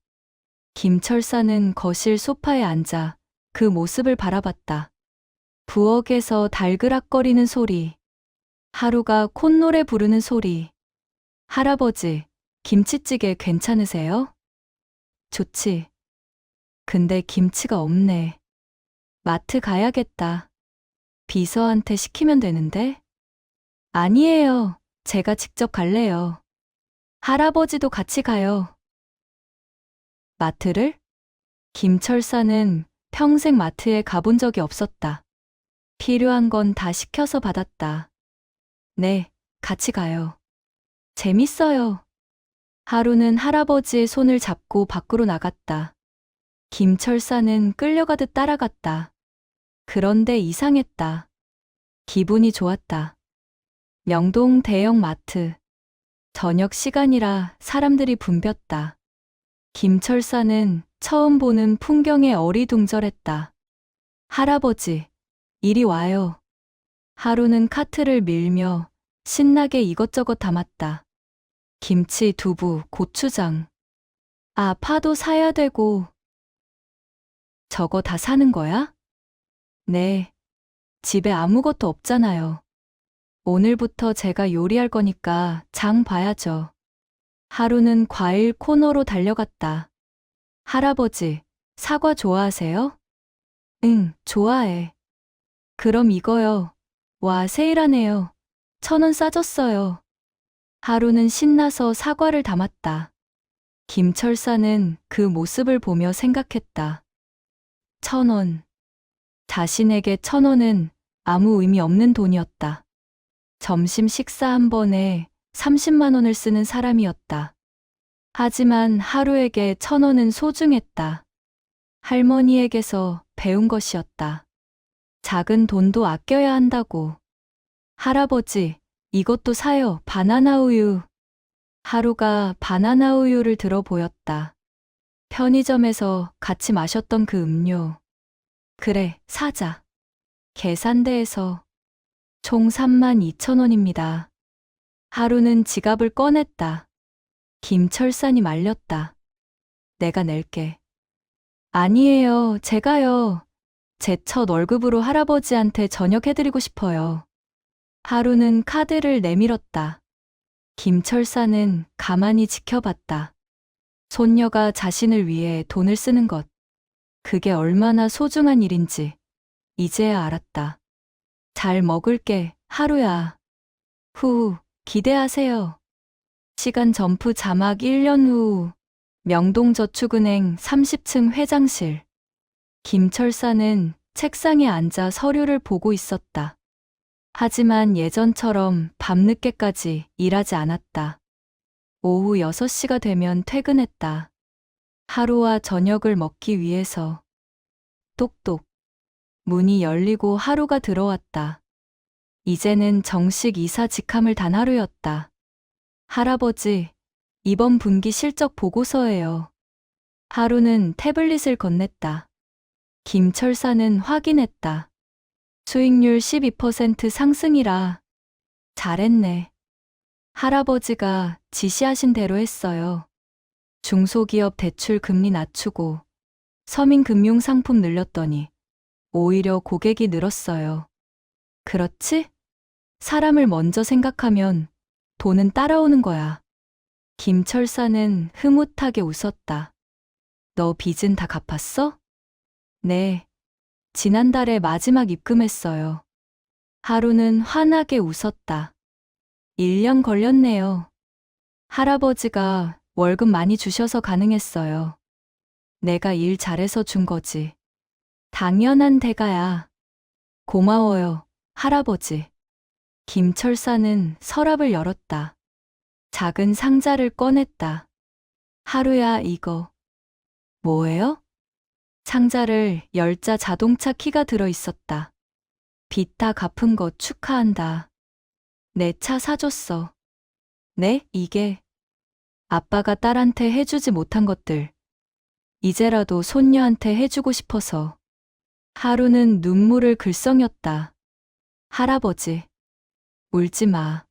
김철사는 거실 소파에 앉아 그 모습을 바라봤다. 부엌에서 달그락거리는 소리. 하루가 콧노래 부르는 소리. 할아버지, 김치찌개 괜찮으세요? 좋지. 근데 김치가 없네. 마트 가야겠다. 비서한테 시키면 되는데? 아니에요. 제가 직접 갈래요. 할아버지도 같이 가요. 마트를? 김철사는 평생 마트에 가본 적이 없었다. 필요한 건 다 시켜서 받았다. 네, 같이 가요. 재밌어요. 하루는 할아버지의 손을 잡고 밖으로 나갔다. 김철사는 끌려가듯 따라갔다. 그런데 이상했다. 기분이 좋았다. 명동 대형 마트. 저녁 시간이라 사람들이 붐볐다. 김철사는 처음 보는 풍경에 어리둥절했다. 할아버지, 이리 와요. 하루는 카트를 밀며 신나게 이것저것 담았다. 김치, 두부, 고추장. 아, 파도 사야 되고. 저거 다 사는 거야? 네. 집에 아무것도 없잖아요. 오늘부터 제가 요리할 거니까 장 봐야죠. 하루는 과일 코너로 달려갔다. 할아버지, 사과 좋아하세요? 응, 좋아해. 그럼 이거요. 와, 세일하네요. 1,000원 싸졌어요. 하루는 신나서 사과를 담았다. 김철사는 그 모습을 보며 생각했다. 1,000원. 자신에게 1,000원은 아무 의미 없는 돈이었다. 점심 식사 한 번에 30만 원을 쓰는 사람이었다. 하지만 하루에게 1,000원은 소중했다. 할머니에게서 배운 것이었다. 작은 돈도 아껴야 한다고. 할아버지, 이것도 사요. 바나나 우유. 하루가 바나나 우유를 들어 보였다. 편의점에서 같이 마셨던 그 음료. 그래, 사자. 계산대에서 총 32,000원입니다. 하루는 지갑을 꺼냈다. 김철산이 말렸다. 내가 낼게. 아니에요, 제가요. 제 첫 월급으로 할아버지한테 저녁 해드리고 싶어요. 하루는 카드를 내밀었다. 김철사는 가만히 지켜봤다. 손녀가 자신을 위해 돈을 쓰는 것. 그게 얼마나 소중한 일인지 이제야 알았다. 잘 먹을게, 하루야. 후, 기대하세요. 시간 점프 자막 1년 후 명동저축은행 30층 회장실. 김철사는 책상에 앉아 서류를 보고 있었다. 하지만 예전처럼 밤늦게까지 일하지 않았다. 오후 6시가 되면 퇴근했다. 하루와 저녁을 먹기 위해서. 똑똑. 문이 열리고 하루가 들어왔다. 이제는 정식 이사 직함을 단 하루였다. 할아버지, 이번 분기 실적 보고서예요. 하루는 태블릿을 건넸다. 김철사는 확인했다. 수익률 12% 상승이라. 잘했네. 할아버지가 지시하신 대로 했어요. 중소기업 대출 금리 낮추고 서민금융상품 늘렸더니 오히려 고객이 늘었어요. 그렇지? 사람을 먼저 생각하면 돈은 따라오는 거야. 김철사는 흐뭇하게 웃었다. 너 빚은 다 갚았어? 네. 지난달에 마지막 입금했어요. 하루는 환하게 웃었다. 1년 걸렸네요. 할아버지가 월급 많이 주셔서 가능했어요. 내가 일 잘해서 준 거지. 당연한 대가야. 고마워요, 할아버지. 김철사는 서랍을 열었다. 작은 상자를 꺼냈다. 하루야, 이거. 뭐예요? 상자를 열자 자동차 키가 들어 있었다. 빚 다 갚은 거 축하한다. 내 차 사줬어. 네, 이게. 아빠가 딸한테 해주지 못한 것들. 이제라도 손녀한테 해주고 싶어서. 하루는 눈물을 글썽였다. 할아버지, 울지 마.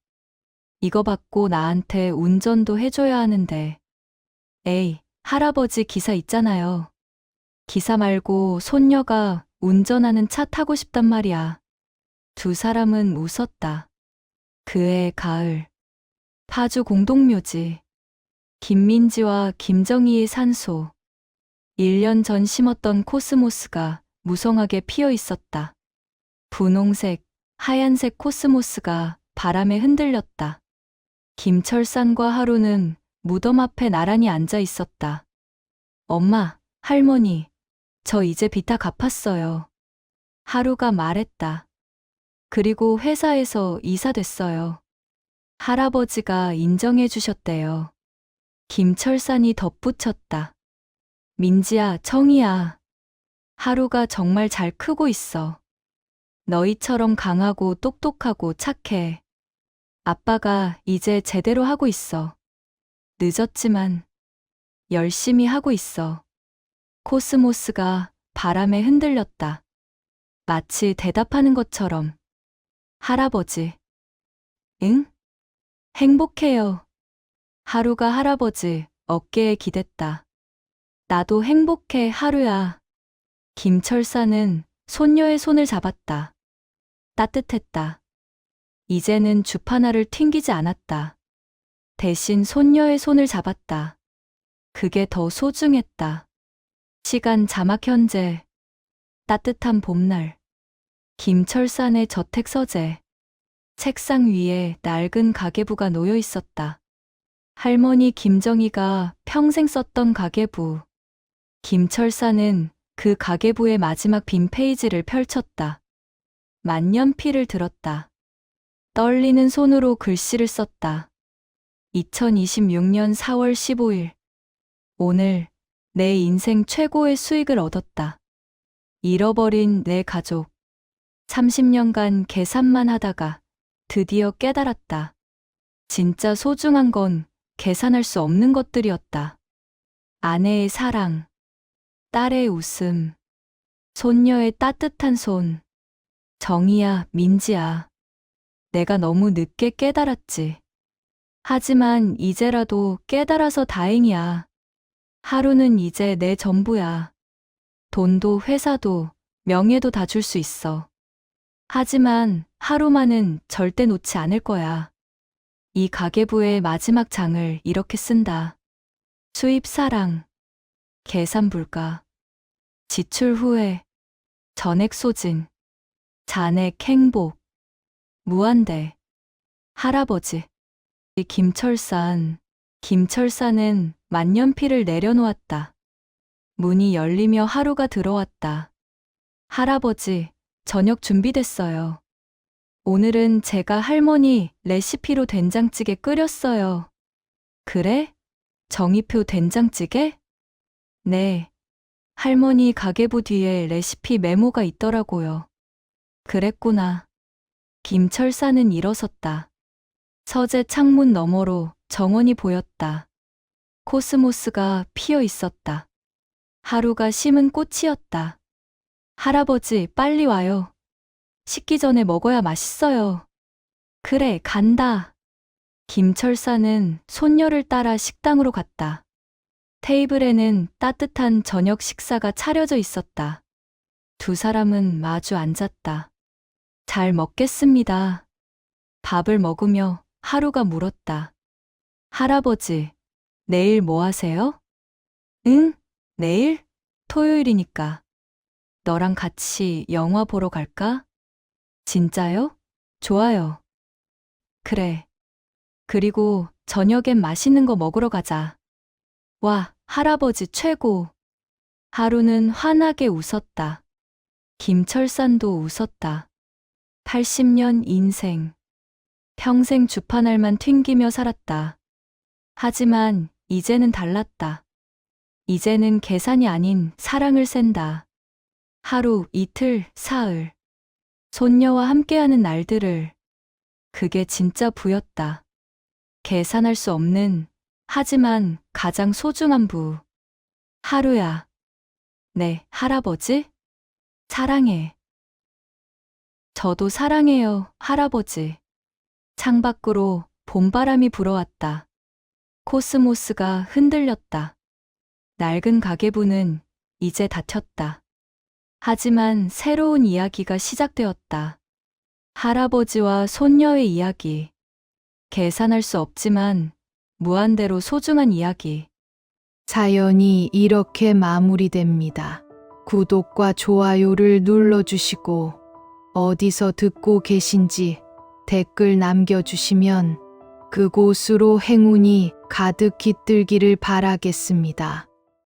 이거 받고 나한테 운전도 해줘야 하는데. 에이, 할아버지 기사 있잖아요. 기사 말고 손녀가 운전하는 차 타고 싶단 말이야. 두 사람은 웃었다. 그해 가을. 파주 공동묘지. 김민지와 김정희의 산소. 1년 전 심었던 코스모스가 무성하게 피어 있었다. 분홍색, 하얀색 코스모스가 바람에 흔들렸다. 김철산과 하루는 무덤 앞에 나란히 앉아 있었다. 엄마, 할머니, 저 이제 빚 다 갚았어요. 하루가 말했다. 그리고 회사에서 이사됐어요. 할아버지가 인정해 주셨대요. 김철산이 덧붙였다. 민지야, 청이야. 하루가 정말 잘 크고 있어. 너희처럼 강하고 똑똑하고 착해. 아빠가 이제 제대로 하고 있어. 늦었지만 열심히 하고 있어. 코스모스가 바람에 흔들렸다. 마치 대답하는 것처럼. 할아버지. 응? 행복해요. 하루가 할아버지 어깨에 기댔다. 나도 행복해, 하루야. 김철사는 손녀의 손을 잡았다. 따뜻했다. 이제는 주파나를 튕기지 않았다. 대신 손녀의 손을 잡았다. 그게 더 소중했다. 시간 자막 현재. 따뜻한 봄날. 김철산의 저택 서재. 책상 위에 낡은 가계부가 놓여 있었다. 할머니 김정희가 평생 썼던 가계부. 김철산은 그 가계부의 마지막 빈 페이지를 펼쳤다. 만년필을 들었다. 떨리는 손으로 글씨를 썼다. 2026년 4월 15일. 오늘 내 인생 최고의 수익을 얻었다. 잃어버린 내 가족. 30년간 계산만 하다가 드디어 깨달았다. 진짜 소중한 건 계산할 수 없는 것들이었다. 아내의 사랑, 딸의 웃음, 손녀의 따뜻한 손. 정이야, 민지야. 내가 너무 늦게 깨달았지. 하지만 이제라도 깨달아서 다행이야. 하루는 이제 내 전부야. 돈도 회사도 명예도 다 줄 수 있어. 하지만 하루만은 절대 놓지 않을 거야. 이 가계부의 마지막 장을 이렇게 쓴다. 수입 사랑, 계산 불가, 지출 후에, 전액 소진, 잔액 행복, 무한대. 할아버지. 김철산은 만년필을 내려놓았다. 문이 열리며 하루가 들어왔다. 할아버지, 저녁 준비됐어요. 오늘은 제가 할머니 레시피로 된장찌개 끓였어요. 그래? 정이표 된장찌개? 네. 할머니 가계부 뒤에 레시피 메모가 있더라고요. 그랬구나. 김철사는 일어섰다. 서재 창문 너머로 정원이 보였다. 코스모스가 피어 있었다. 하루가 심은 꽃이었다. 할아버지, 빨리 와요. 식기 전에 먹어야 맛있어요. 그래, 간다. 김철사는 손녀를 따라 식당으로 갔다. 테이블에는 따뜻한 저녁 식사가 차려져 있었다. 두 사람은 마주 앉았다. 잘 먹겠습니다. 밥을 먹으며 하루가 물었다. 할아버지, 내일 뭐 하세요? 응, 내일? 토요일이니까. 너랑 같이 영화 보러 갈까? 진짜요? 좋아요. 그래. 그리고 저녁엔 맛있는 거 먹으러 가자. 와, 할아버지 최고. 하루는 환하게 웃었다. 김철산도 웃었다. 80년 인생. 평생 주파날만 튕기며 살았다. 하지만 이제는 달랐다. 이제는 계산이 아닌 사랑을 센다. 하루, 이틀, 사흘. 손녀와 함께하는 날들을. 그게 진짜 부였다. 계산할 수 없는, 하지만 가장 소중한 부. 하루야. 네, 할아버지? 사랑해. 저도 사랑해요, 할아버지. 창밖으로 봄바람이 불어왔다. 코스모스가 흔들렸다. 낡은 가계부는 이제 닫혔다. 하지만 새로운 이야기가 시작되었다. 할아버지와 손녀의 이야기. 계산할 수 없지만 무한대로 소중한 이야기. 사연이 이렇게 마무리됩니다. 구독과 좋아요를 눌러주시고 어디서 듣고 계신지 댓글 남겨주시면 그곳으로 행운이 가득 깃들기를 바라겠습니다.